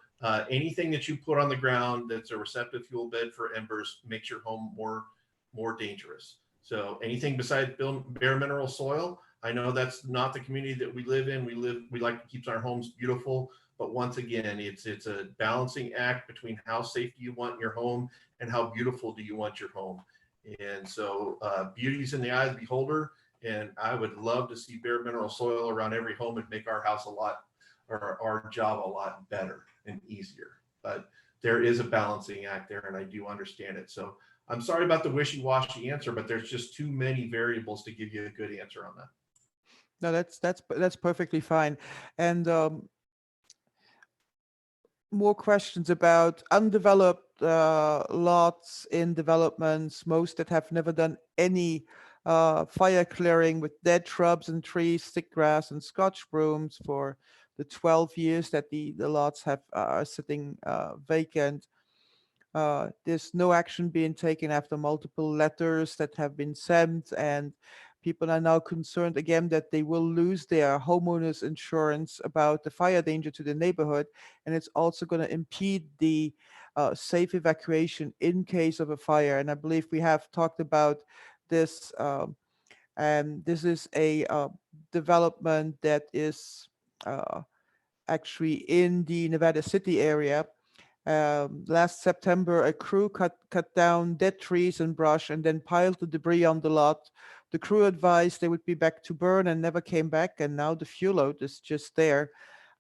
Anything that you put on the ground that's a receptive fuel bed for embers makes your home more dangerous. So anything besides bare mineral soil, I know that's not the community that we live in. We like to keep our homes beautiful, but once again, it's a balancing act between how safe do you want your home and how beautiful do you want your home. And so beauty's in the eye of the beholder, and I would love to see bare mineral soil around every home and make our house our job a lot better and easier. But there is a balancing act there, and I do understand it. So I'm sorry about the wishy-washy answer, but there's just too many variables to give you a good answer on that. No, that's perfectly fine. And more questions about undeveloped lots in developments, most that have never done any fire clearing, with dead shrubs and trees, thick grass and Scotch brooms for the 12 years that the lots are sitting vacant. There's no action being taken after multiple letters that have been sent, and people are now concerned again that they will lose their homeowners insurance about the fire danger to the neighborhood, and it's also going to impede the safe evacuation in case of a fire. And I believe we have talked about this, and this is a development that is actually in the Nevada City area. Last September, a crew cut down dead trees and brush and then piled the debris on the lot. The crew advised they would be back to burn and never came back, and now the fuel load is just there.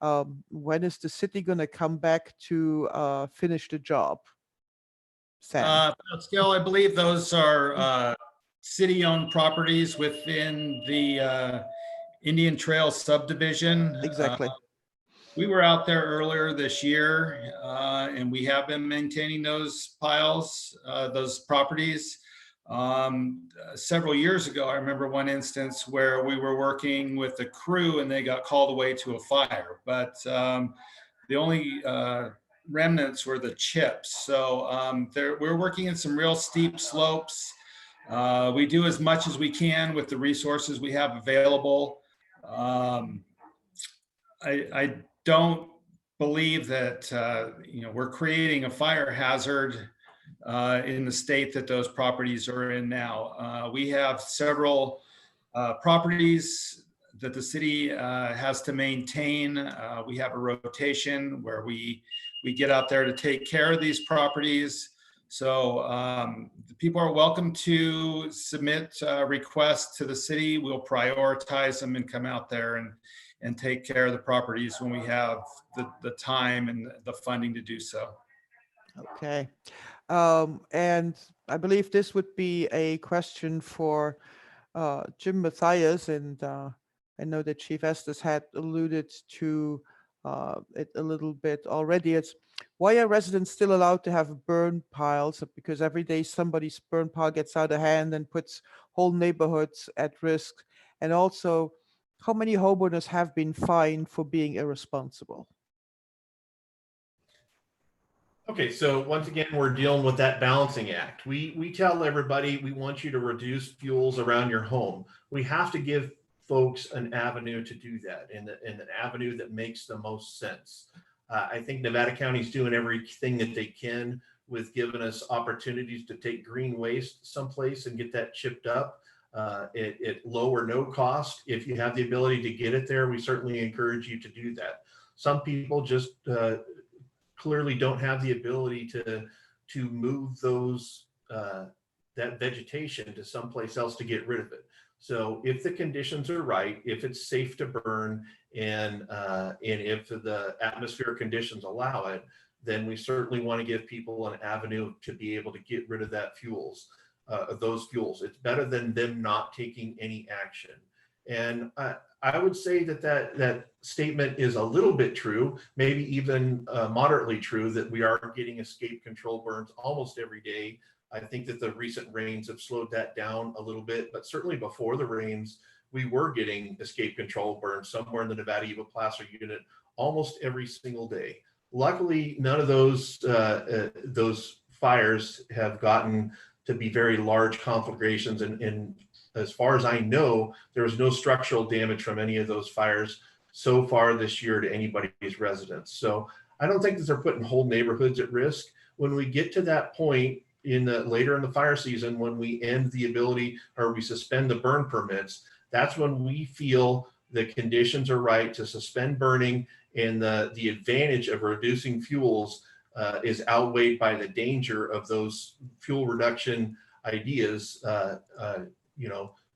When is the city going to come back to finish the job? Sam? Pascal, I believe those are city-owned properties within the Indian Trail subdivision. Exactly. We were out there earlier this year, and we have been maintaining those piles, those properties. Several years ago, I remember one instance where we were working with the crew and they got called away to a fire, but the only remnants were the chips. So we're working in some real steep slopes. We do as much as we can with the resources we have available. I don't believe that we're creating a fire hazard in the state that those properties are in now. We have several properties that the city has to maintain. We have a rotation where we get out there to take care of these properties. So the people are welcome to submit requests to the city. We'll prioritize them and come out there and take care of the properties when we have the time and the funding to do so. Okay. And I believe this would be a question for Jim Mathias, and I know that Chief Estes had alluded to it a little bit already. It's, why are residents still allowed to have burn piles? Because every day somebody's burn pile gets out of hand and puts whole neighborhoods at risk. And also, how many homeowners have been fined for being irresponsible? Okay, so once again, we're dealing with that balancing act. We tell everybody we want you to reduce fuels around your home. We have to give folks an avenue to do that, and an avenue that makes the most sense. I think Nevada County is doing everything that they can with giving us opportunities to take green waste someplace and get that chipped up at low or no cost. If you have the ability to get it there, we certainly encourage you to do that. Some people just clearly don't have the ability to move those that vegetation to someplace else to get rid of it. So if the conditions are right, if it's safe to burn, and if the atmospheric conditions allow it, then we certainly want to give people an avenue to be able to get rid of those fuels. It's better than them not taking any action. And I would say that statement is a little bit true, maybe even moderately true, that we are getting escape control burns almost every day. I think that the recent rains have slowed that down a little bit, but certainly before the rains, we were getting escape control burns somewhere in the Nevada Eva Placer unit almost every single day. Luckily, none of those fires have gotten to be very large conflagrations, and as far as I know, there was no structural damage from any of those fires so far this year to anybody's residence. So I don't think that they're putting whole neighborhoods at risk. When we get to that point later in the fire season, when we end the ability or we suspend the burn permits, that's when we feel the conditions are right to suspend burning, and the advantage of reducing fuels is outweighed by the danger of those fuel reduction ideas,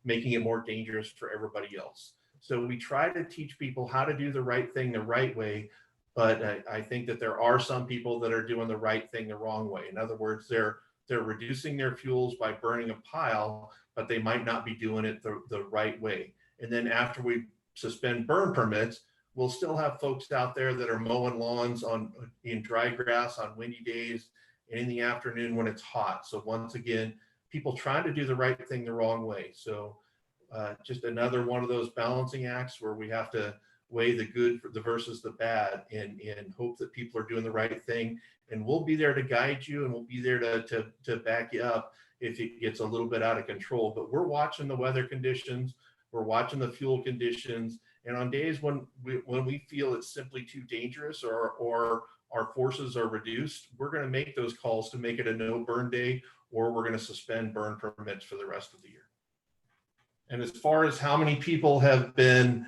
making it more dangerous for everybody else. So we try to teach people how to do the right thing the right way, but I think that there are some people that are doing the right thing the wrong way. In other words, they're reducing their fuels by burning a pile, but they might not be doing it the right way. And then after we suspend burn permits, we'll still have folks out there that are mowing lawns in dry grass on windy days and in the afternoon when it's hot. So once again, people trying to do the right thing the wrong way. So just another one of those balancing acts where we have to weigh the good versus the bad, and hope that people are doing the right thing. And we'll be there to guide you, and we'll be there to back you up if it gets a little bit out of control. But we're watching the weather conditions, we're watching the fuel conditions, and on days when we feel it's simply too dangerous or our forces are reduced, we're going to make those calls to make it a no burn day, or we're going to suspend burn permits for the rest of the year. And as far as how many people have been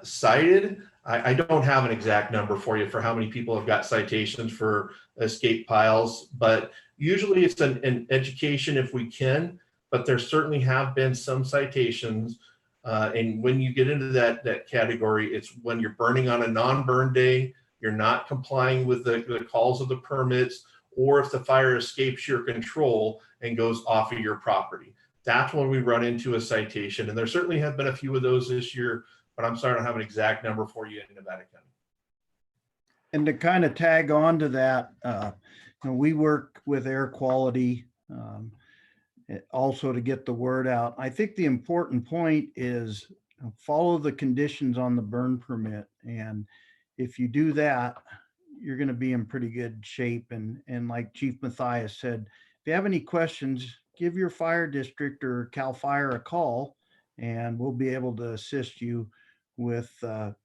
cited, I don't have an exact number for you for how many people have got citations for escape piles, but usually it's an education if we can, but there certainly have been some citations. And when you get into that category, it's when you're burning on a non-burn day, you're not complying with the calls of the permits, or if the fire escapes your control and goes off of your property. That's when we run into a citation. And there certainly have been a few of those this year, but I'm sorry I don't have an exact number for you in Nevada County. And to kind of tag on to that, we work with air quality also to get the word out. I think the important point is follow the conditions on the burn permit. And if you do that, you're going to be in pretty good shape. And like Chief Matthias said, if you have any questions, give your fire district or CAL FIRE a call, and we'll be able to assist you with the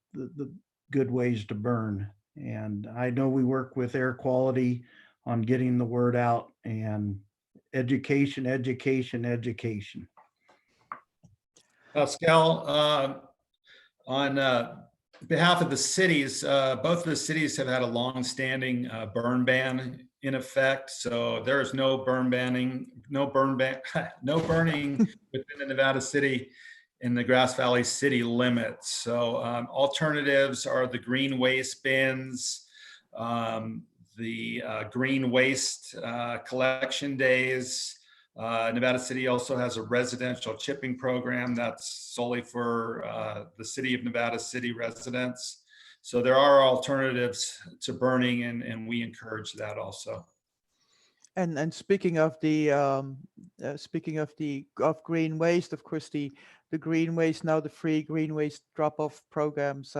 good ways to burn. And I know we work with air quality on getting the word out, and education. Pascal, on behalf of the cities, both of the cities have had a long-standing burn ban in effect. So there is no burning within the Nevada City in the Grass Valley city limits. So alternatives are the green waste bins, the green waste collection days. Nevada City also has a residential chipping program that's solely for the city of Nevada City residents. So there are alternatives to burning, and we encourage that also. And speaking of green waste, of course, the green waste, now the free green waste drop-off programs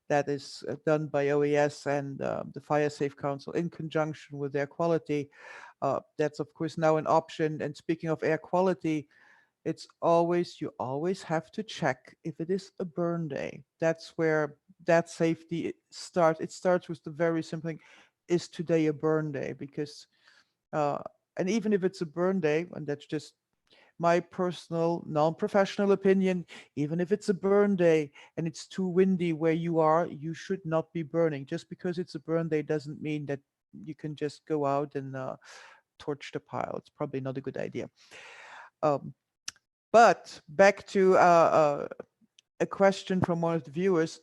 that is done by OES and the Fire Safe Council in conjunction with air quality. That's of course now an option. And speaking of air quality, you always have to check if it is a burn day. That's where that safety starts. It starts with the very simple thing: is today a burn day? Because and even if it's a burn day, and that's just my personal non-professional opinion, even if it's a burn day and it's too windy where you are, you should not be burning. Just because it's a burn day doesn't mean that you can just go out and torch the pile. It's probably not a good idea. But back to a question from one of the viewers.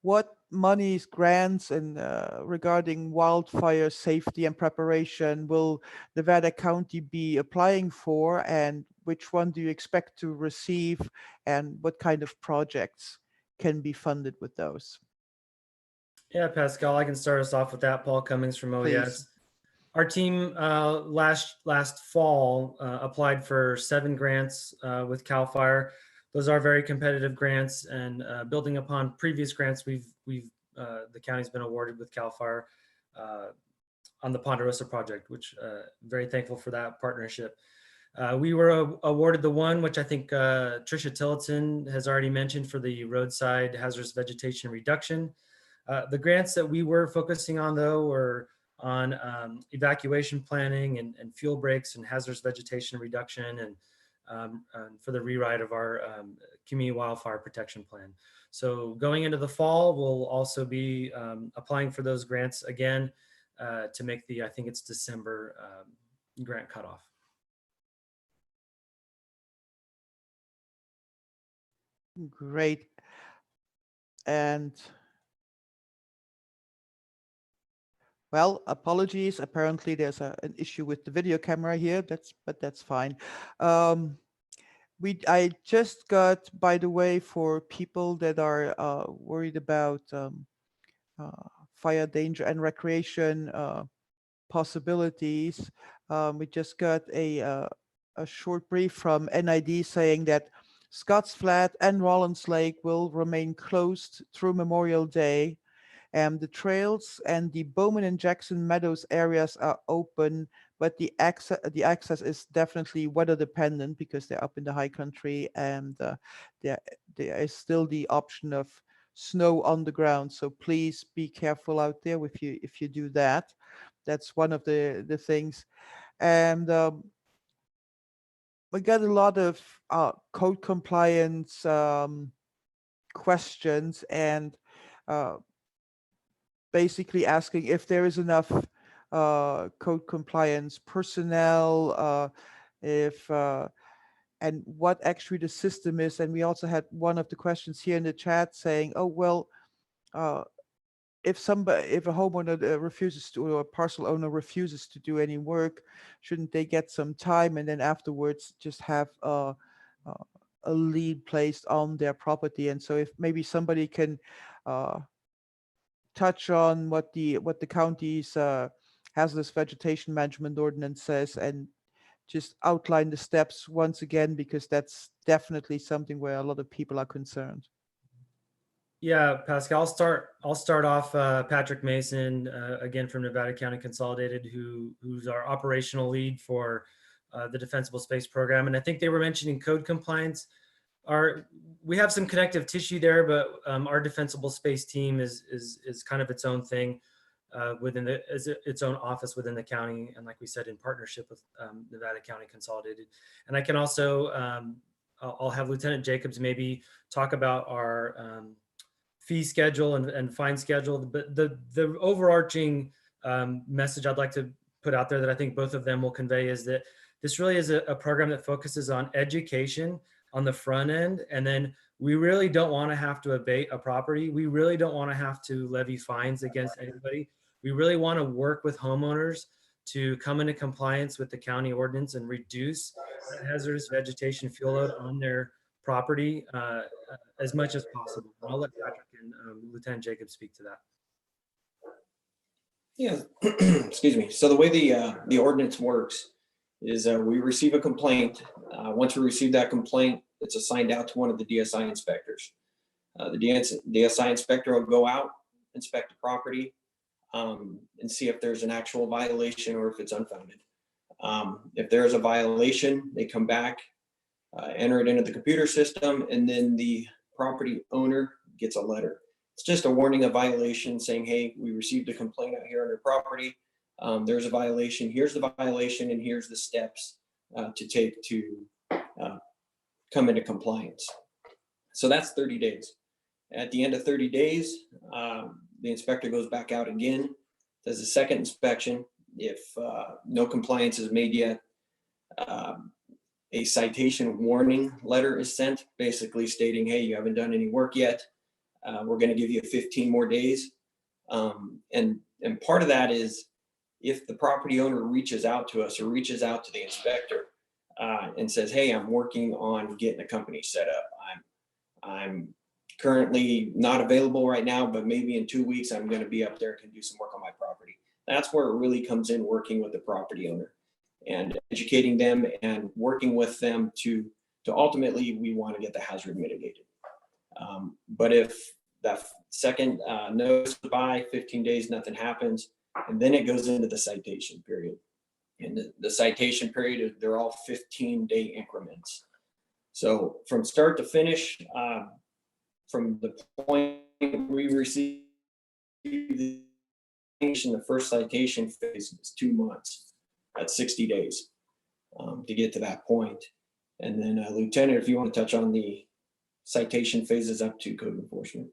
What monies, grants, and regarding wildfire safety and preparation will Nevada County be applying for, and which one do you expect to receive, and what kind of projects can be funded with those? Yeah, Pascal, I can start us off with that. Paul Cummings from OES. Please. Our team last fall applied for 7 grants with CAL FIRE. Those are very competitive grants, and building upon previous grants, the county's been awarded with CAL FIRE on the Ponderosa project, which very thankful for that partnership. We were awarded the one, which I think Tricia Tillotson has already mentioned, for the roadside hazardous vegetation reduction. The grants that we were focusing on, though, were on evacuation planning and fuel breaks and hazardous vegetation reduction, and for the rewrite of our community wildfire protection plan. So going into the fall, we'll also be applying for those grants again to make the, I think it's December grant cutoff. Great. And well, apologies. Apparently, there's an issue with the video camera here. But that's fine. I just got, by the way, for people that are worried about fire danger and recreation possibilities, we just got a short brief from NID saying that Scotts Flat and Rollins Lake will remain closed through Memorial Day. The trails and the Bowman and Jackson Meadows areas are open, but the access is definitely weather dependent because they're up in the high country, and there is still the option of snow on the ground. So please be careful out there if you do that. That's one of the things. And we got a lot of code compliance questions, and basically asking if there is enough code compliance personnel, and what actually the system is. And we also had one of the questions here in the chat saying, oh, well, if a homeowner refuses to, or a parcel owner refuses to do any work, shouldn't they get some time and then afterwards just have a lien placed on their property? And so if maybe somebody can touch on what the county's hazardous vegetation management ordinance says, and just outline the steps once again, because that's definitely something where a lot of people are concerned. Yeah, Pascal, I'll start off. Patrick Mason, again from Nevada County Consolidated, who's our operational lead for the Defensible Space Program. And I think they were mentioning code compliance. We have some connective tissue there, but our Defensible Space team is kind of its own thing within its own office within the county, and like we said, in partnership with Nevada County Consolidated. And I can also I'll have Lieutenant Jacobs maybe talk about our fee schedule and fine schedule. But the overarching message I'd like to put out there that I think both of them will convey is that this really is a program that focuses on education on the front end. And then we really don't want to have to abate a property. We really don't want to have to levy fines against anybody. We really want to work with homeowners to come into compliance with the county ordinance and reduce that hazardous vegetation fuel load on their property as much as possible. And I'll let Patrick and Lieutenant Jacobs speak to that. Yeah, excuse me. So the way the ordinance works is we receive a complaint. Once we receive that complaint, it's assigned out to one of the DSI inspectors. The DSI inspector will go out, inspect the property, and see if there's an actual violation or if it's unfounded. If there's a violation, they come back, enter it into the computer system, and then the property owner gets a letter. It's just a warning of violation saying, hey, we received a complaint out here on your property. There's a violation. Here's the violation, and here's the steps to take to come into compliance. So that's 30 days. At the end of 30 days, the inspector goes back out again, does a second inspection. If no compliance is made yet, a citation warning letter is sent, basically stating, hey, you haven't done any work yet. We're going to give you 15 more days. And part of that is if the property owner reaches out to us or reaches out to the inspector and says, hey, I'm working on getting a company set up. I'm currently not available right now, but maybe in 2 weeks, I'm going to be up there and can do some work on my property. That's where it really comes in, working with the property owner and educating them and working with them to ultimately, we want to get the hazard mitigated. But if that second notice by 15 days, nothing happens, and then it goes into the citation period. And the citation period, they're all 15-day increments. So from start to finish, from the point we receive the first citation phase is 2 months. That's 60 days to get to that point. And then Lieutenant, if you want to touch on the citation phases up to code enforcement.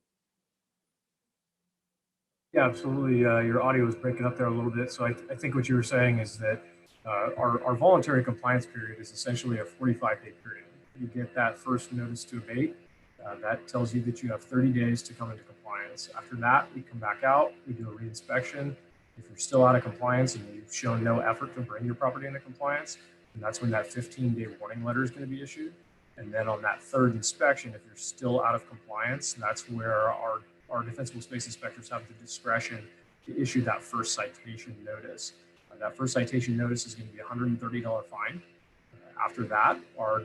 Yeah, absolutely. Your audio was breaking up there a little bit. So I think what you were saying is that our voluntary compliance period is essentially a 45-day period. You get that first notice to abate. That tells you that you have 30 days to come into compliance. After that, we come back out, we do a reinspection. If you're still out of compliance and you've shown no effort to bring your property into compliance, and that's when that 15-day warning letter is going to be issued. And then on that third inspection, if you're still out of compliance, that's where our defensible space inspectors have the discretion to issue that first citation notice. That first citation notice is going to be a $130 fine. After that, our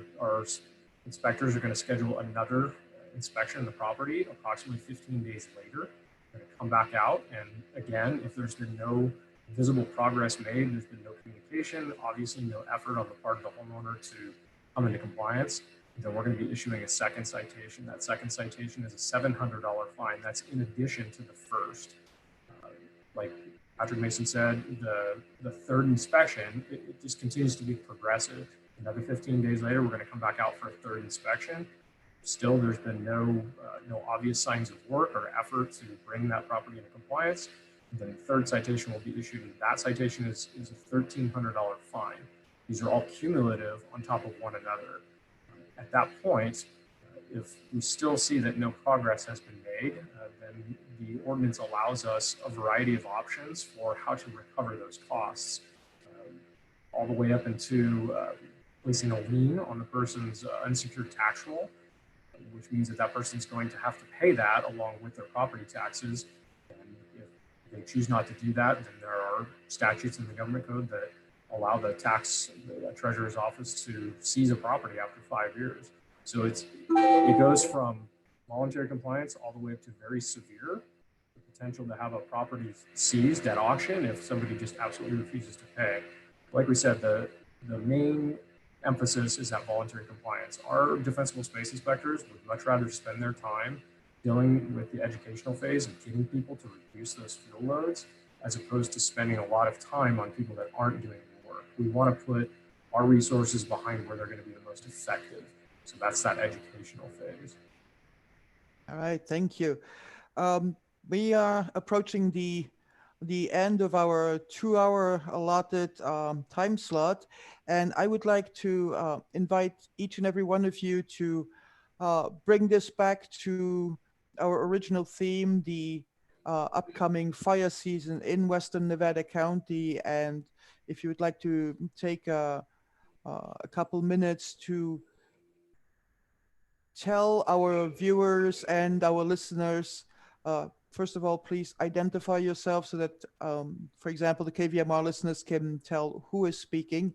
inspectors are going to schedule another inspection of the property approximately 15 days later. They're going to come back out, and again, if there's been no visible progress made, there's been no communication, obviously no effort on the part of the homeowner to come into compliance, then we're going to be issuing a second citation. That second citation is a $700 fine. That's in addition to the first. Like Patrick Mason said, the third inspection, it just continues to be progressive. Another 15 days later, we're going to come back out for a third inspection. Still, there's been no obvious signs of work or effort to bring that property into compliance. And then the third citation will be issued, and that citation is a $1,300 fine. These are all cumulative on top of one another. At that point, if we still see that no progress has been made, then the ordinance allows us a variety of options for how to recover those costs, all the way up into placing a lien on the person's unsecured tax roll, which means that person's going to have to pay that along with their property taxes. And if they choose not to do that, then there are statutes in the government code that allow the treasurer's office to seize a property after 5 years. So it goes from voluntary compliance all the way up to very severe, the potential to have a property seized at auction if somebody just absolutely refuses to pay. Like we said, the main emphasis is that voluntary compliance. Our defensible space inspectors would much rather spend their time dealing with the educational phase and getting people to reduce those fuel loads, as opposed to spending a lot of time on people that aren't doing the work. We want to put our resources behind where they're going to be the most effective. So that's that educational phase. All right, thank you. We are approaching the end of our 2-hour allotted time slot, and I would like to invite each and every one of you to bring this back to our original theme, the upcoming fire season in Western Nevada County. And if you would like to take a couple minutes to tell our viewers and our listeners, first of all, please identify yourself so that, for example, the KVMR listeners can tell who is speaking.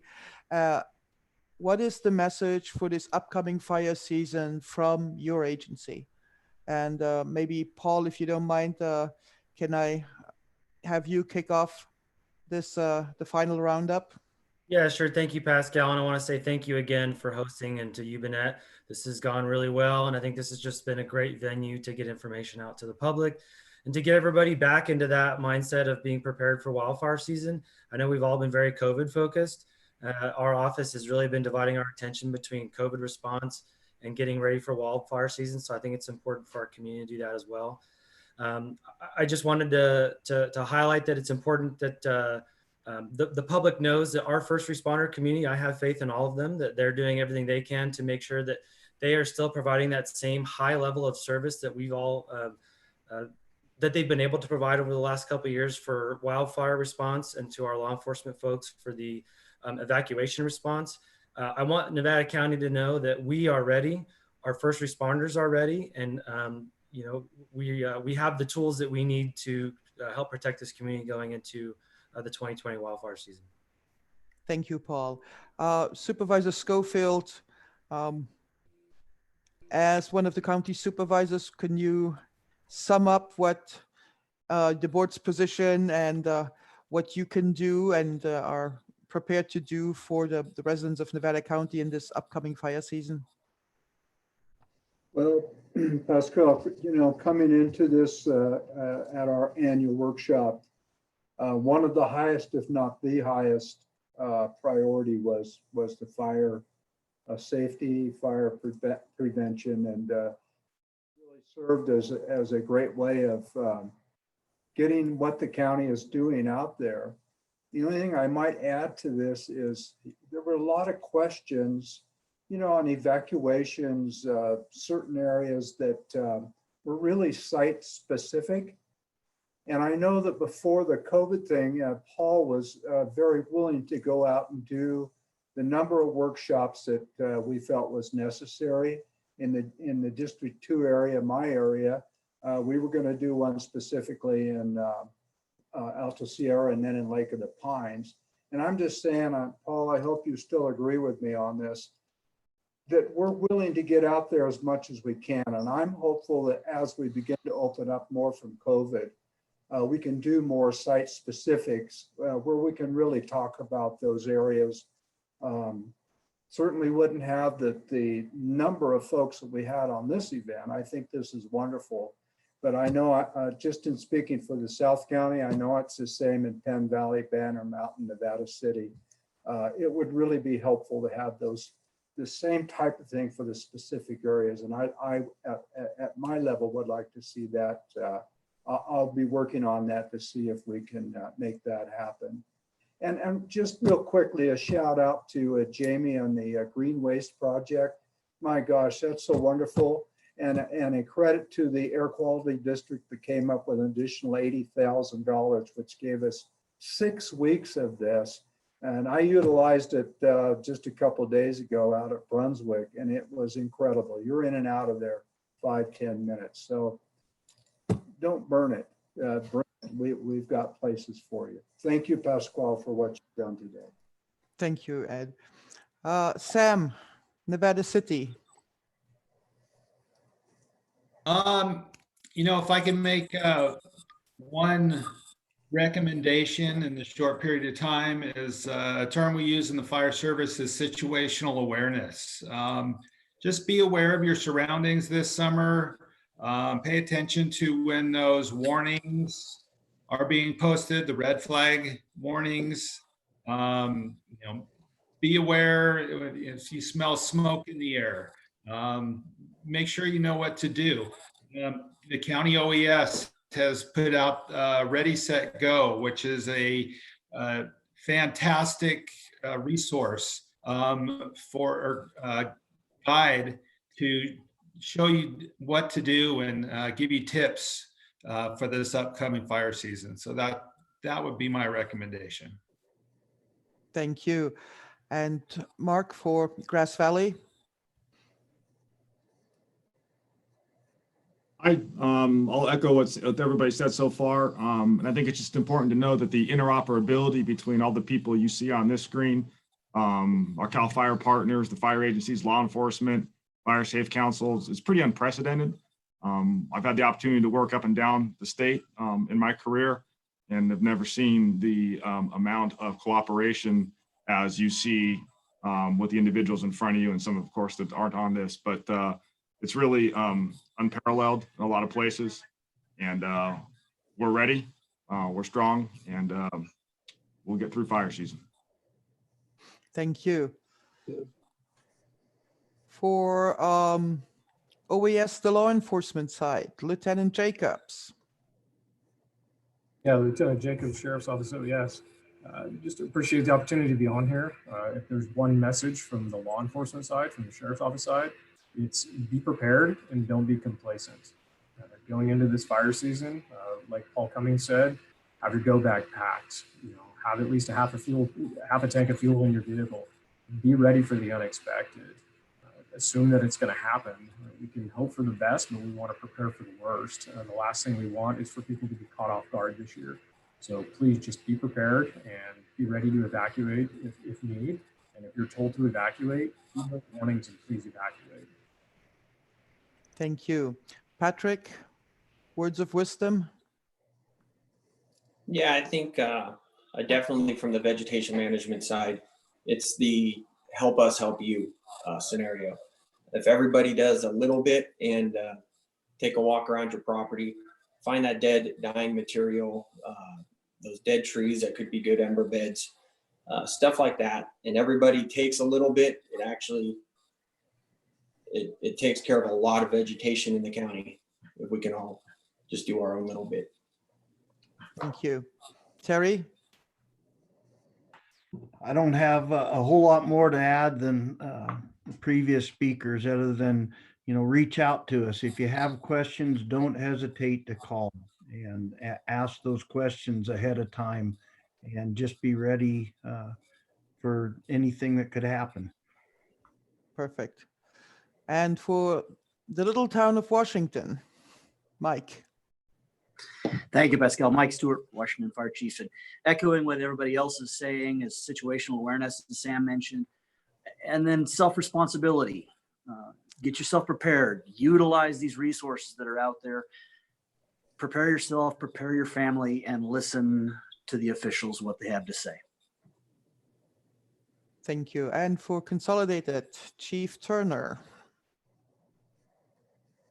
What is the message for this upcoming fire season from your agency? And maybe, Paul, if you don't mind, can I have you kick off this the final roundup? Yeah, sure. Thank you, Pascal. And I want to say thank you again for hosting, and to you, Bennett. This has gone really well. And I think this has just been a great venue to get information out to the public and to get everybody back into that mindset of being prepared for wildfire season. I know we've all been very COVID focused, Our office has really been dividing our attention between COVID response and getting ready for wildfire season. So I think it's important for our community to do that as well. I just wanted to highlight that it's important that the public knows that our first responder community, I have faith in all of them, that they're doing everything they can to make sure that they are still providing that same high level of service that we've all, that they've been able to provide over the last couple of years for wildfire response, and to our law enforcement folks for the evacuation response. I want Nevada County to know that we are ready, our first responders are ready, and you know, we have the tools that we need to help protect this community going into the 2020 wildfire season. Thank you, Paul. Supervisor Schofield, as one of the county supervisors, can you sum up what the board's position and what you can do and are prepared to do for the residents of Nevada County in this upcoming fire season? Well, Pascal, you know, coming into this at our annual workshop, one of the highest, if not the highest, priority was the fire safety, fire prevention, and really served as a great way of getting what the county is doing out there. The only thing I might add to this is there were a lot of questions, you know, on evacuations, certain areas that were really site specific. And I know that before the COVID thing, Paul was very willing to go out and do the number of workshops that we felt was necessary in the District 2 area, my area. We were going to do one specifically in Alta Sierra and then in Lake of the Pines. And I'm just saying, Paul, I hope you still agree with me on this, that we're willing to get out there as much as we can. And I'm hopeful that as we begin to open up more from COVID, we can do more site specifics where we can really talk about those areas. Certainly wouldn't have the number of folks that we had on this event. I think this is wonderful. But I know, just in speaking for the South County, I know it's the same in Penn Valley, Banner Mountain, Nevada City. It would really be helpful to have the same type of thing for the specific areas. And I at my level, would like to see that. I'll be working on that to see if we can make that happen. And just real quickly, a shout out to Jamie on the Green Waste Project. My gosh, that's so wonderful. And a credit to the Air Quality District that came up with an additional $80,000, which gave us 6 weeks of this. And I utilized it just a couple of days ago out at Brunswick, and it was incredible. You're in and out of there 5-10 minutes. So don't burn it. We've got places for you. Thank you, Pasquale, for what you've done today. Thank you, Ed. Sam, Nevada City. You know, if I can make one recommendation in the short period of time, is a term we use in the fire service is situational awareness. Just be aware of your surroundings this summer. Pay attention to when those warnings are being posted, the red flag warnings. You know, be aware if you smell smoke in the air. Make sure you know what to do. The county OES has put out Ready, Set, Go, which is a fantastic resource for guide to show you what to do and give you tips for this upcoming fire season. So that would be my recommendation. Thank you. And Mark for Grass Valley. I'll echo what everybody said so far. And I think it's just important to know that the interoperability between all the people you see on this screen, our CAL FIRE partners, the fire agencies, law enforcement, fire safe councils, is pretty unprecedented. I've had the opportunity to work up and down the state in my career, and have never seen the amount of cooperation as you see with the individuals in front of you, and some, of course, that aren't on this. But it's really unparalleled in a lot of places, and we're ready, we're strong, and we'll get through fire season. Thank you. For OES, the law enforcement side, Lieutenant Jacobs. Yeah, Lieutenant Jacobs, Sheriff's Office, OES. Just appreciate the opportunity to be on here. If there's one message from the law enforcement side, from the Sheriff's Office side, it's be prepared and don't be complacent. Going into this fire season, like Paul Cummings said, have your go bag packed. Have at least half a tank of fuel in your vehicle. Be ready for the unexpected. Assume that it's going to happen. We can hope for the best, but we want to prepare for the worst. The last thing we want is for people to be caught off guard this year. So please just be prepared and be ready to evacuate if need. And if you're told to evacuate, heed those warnings and please evacuate. Thank you. Patrick, words of wisdom? Yeah, I think definitely from the vegetation management side, it's the help us help you scenario. If everybody does a little bit and take a walk around your property, find that dead, dying material, those dead trees that could be good ember beds, stuff like that, and everybody takes a little bit, it actually, it takes care of a lot of vegetation in the county if we can all just do our own little bit. Thank you. Terry? I don't have a whole lot more to add than the previous speakers, other than, reach out to us. If you have questions, don't hesitate to call and ask those questions ahead of time, and just be ready for anything that could happen. Perfect. And for the little town of Washington, Mike. Thank you, Pascal. Mike Stewart, Washington Fire Chief. And echoing what everybody else is saying is situational awareness, as Sam mentioned, and then self-responsibility. Get yourself prepared. Utilize these resources that are out there. Prepare yourself, prepare your family, and listen to the officials, what they have to say. Thank you. And for Consolidated, Chief Turner.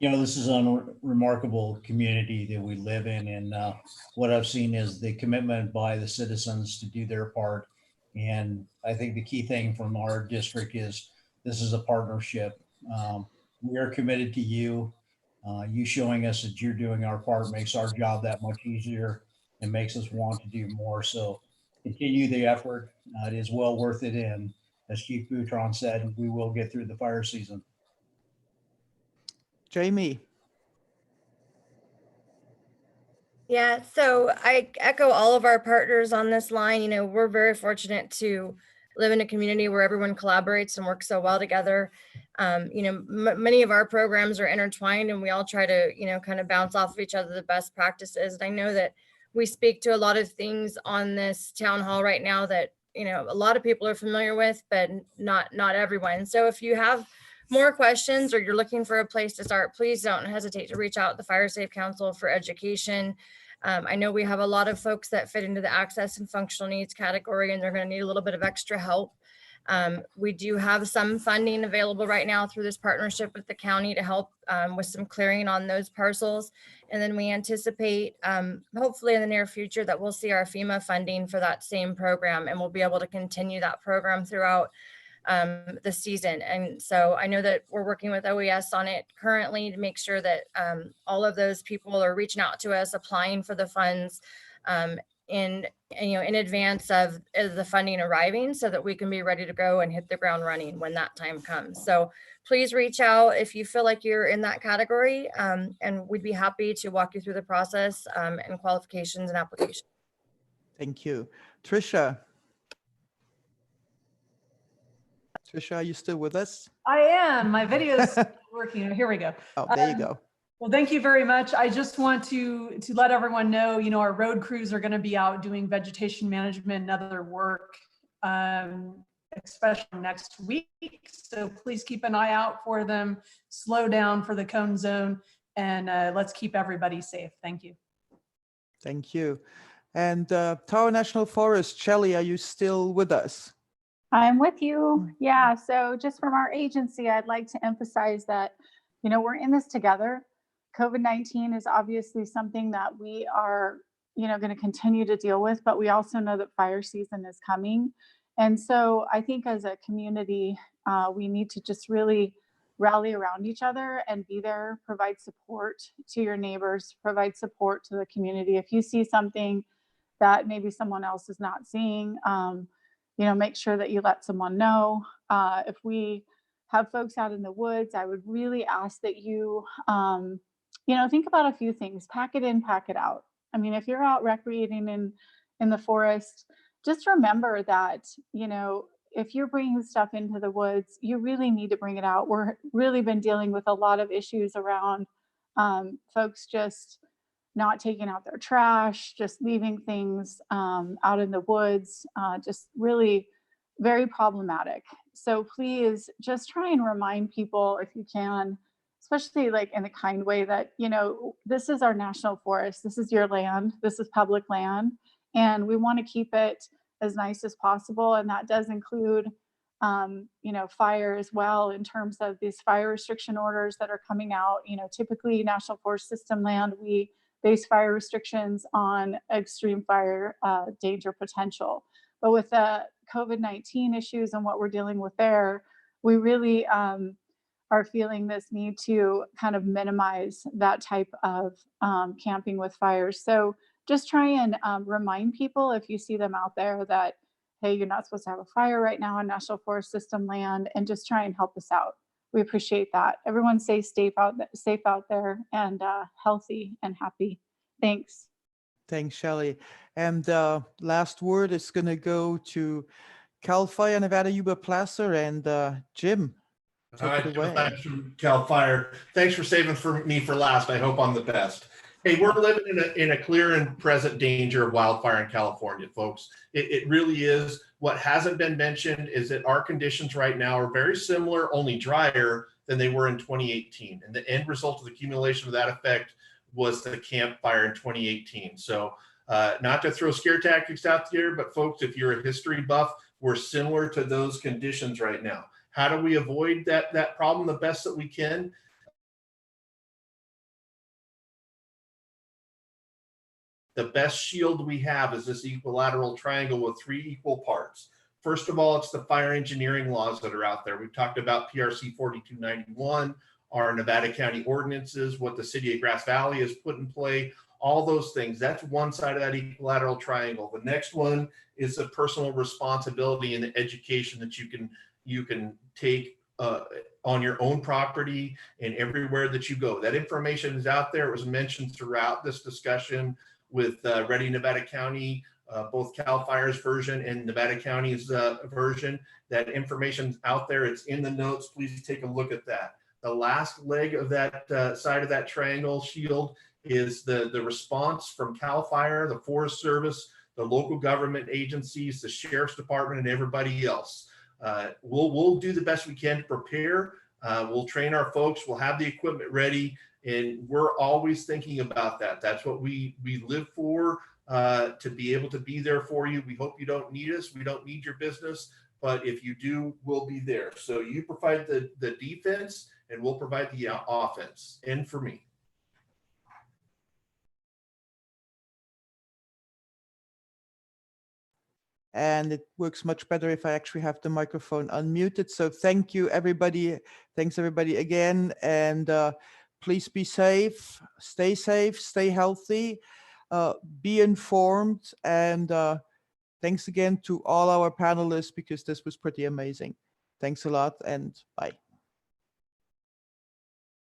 This is a remarkable community that we live in. And what I've seen is the commitment by the citizens to do their part. And I think the key thing from our district is this is a partnership. We are committed to you. You showing us that you're doing our part makes our job that much easier and makes us want to do more. So continue the effort. It is well worth it. And as Chief Boutron said, we will get through the fire season. Jamie. Yeah, so I echo all of our partners on this line. We're very fortunate to live in a community where everyone collaborates and works so well together. Many of our programs are intertwined, and we all try to, kind of bounce off of each other the best practices. And I know that we speak to a lot of things on this town hall right now that, a lot of people are familiar with, but not everyone. So if you have more questions or you're looking for a place to start, please don't hesitate to reach out to the Fire Safe Council for education. I know we have a lot of folks that fit into the access and functional needs category, and they're going to need a little bit of extra help. We do have some funding available right now through this partnership with the county to help with some clearing on those parcels. And then we anticipate, hopefully in the near future, that we'll see our FEMA funding for that same program, and we'll be able to continue that program throughout the season. And so I know that we're working with OES on it currently to make sure that all of those people are reaching out to us, applying for the funds in advance of the funding arriving, so that we can be ready to go and hit the ground running when that time comes. So please reach out if you feel like you're in that category, and we'd be happy to walk you through the process and qualifications and applications. Thank you. Tricia. Tricia, are you still with us? I am. My video's working. Here we go. Oh, there you go. Well, thank you very much. I just want to let everyone know, our road crews are going to be out doing vegetation management and other work, especially next week. So please keep an eye out for them. Slow down for the cone zone, and let's keep everybody safe. Thank you. Thank you. And Tower National Forest, Shelley, are you still with us? I'm with you. Yeah. So just from our agency, I'd like to emphasize that, we're in this together. COVID-19 is obviously something that we are, going to continue to deal with, but we also know that fire season is coming. And so I think as a community, we need to just really rally around each other and be there, provide support to your neighbors, provide support to the community. If you see something that maybe someone else is not seeing, make sure that you let someone know. If we have folks out in the woods, I would really ask that you, think about a few things. Pack it in, pack it out. I mean, if you're out recreating in the forest, just remember that, if you're bringing stuff into the woods, you really need to bring it out. We're really been dealing with a lot of issues around folks just not taking out their trash, just leaving things out in the woods, just really very problematic. So please just try and remind people if you can, especially like in a kind way that, this is our national forest. This is your land. This is public land. And we want to keep it as nice as possible. And that does include, fire as well, in terms of these fire restriction orders that are coming out. Typically National Forest System land, we base fire restrictions on extreme fire danger potential. But with the COVID-19 issues and what we're dealing with there, we really are feeling this need to kind of minimize that type of camping with fires. So just try and remind people, if you see them out there, that, hey, you're not supposed to have a fire right now on National Forest System land, and just try and help us out. We appreciate that. Everyone stay safe out there and healthy and happy. Thanks. Thanks, Shelley. And last word is going to go to CAL FIRE Nevada Yuba Placer and Jim. Take it away. Thanks from CAL FIRE. Thanks for saving me for last. I hope I'm the best. Hey, we're living in a clear and present danger of wildfire in California, folks. It really is. What hasn't been mentioned is that our conditions right now are very similar, only drier than they were in 2018. And the end result of the accumulation of that effect was the campfire in 2018. So not to throw scare tactics out there, but folks, if you're a history buff, we're similar to those conditions right now. How do we avoid that problem the best that we can? The best shield we have is this equilateral triangle with 3 equal parts. First of all, it's the fire engineering laws that are out there. We've talked about PRC 4291, our Nevada County ordinances, what the city of Grass Valley has put in play, all those things. That's one side of that equilateral triangle. The next one is the personal responsibility and the education that you can take on your own property and everywhere that you go. That information is out there. It was mentioned throughout this discussion with Ready Nevada County, both CAL FIRE's version and Nevada County's version. That information's out there. It's in the notes. Please take a look at that. The last leg of that side of that triangle shield is the response from CAL FIRE, the Forest Service, the local government agencies, the Sheriff's Department, and everybody else. We'll do the best we can to prepare. We'll train our folks. We'll have the equipment ready. And we're always thinking about that. That's what we live for, to be able to be there for you. We hope you don't need us. We don't need your business. But if you do, we'll be there. So you provide the defense and we'll provide the offense. And for me. And it works much better if I actually have the microphone unmuted. So thank you, everybody. Thanks, everybody, again. And please be safe, stay healthy, be informed. And thanks again to all our panelists, because this was pretty amazing. Thanks a lot, and bye.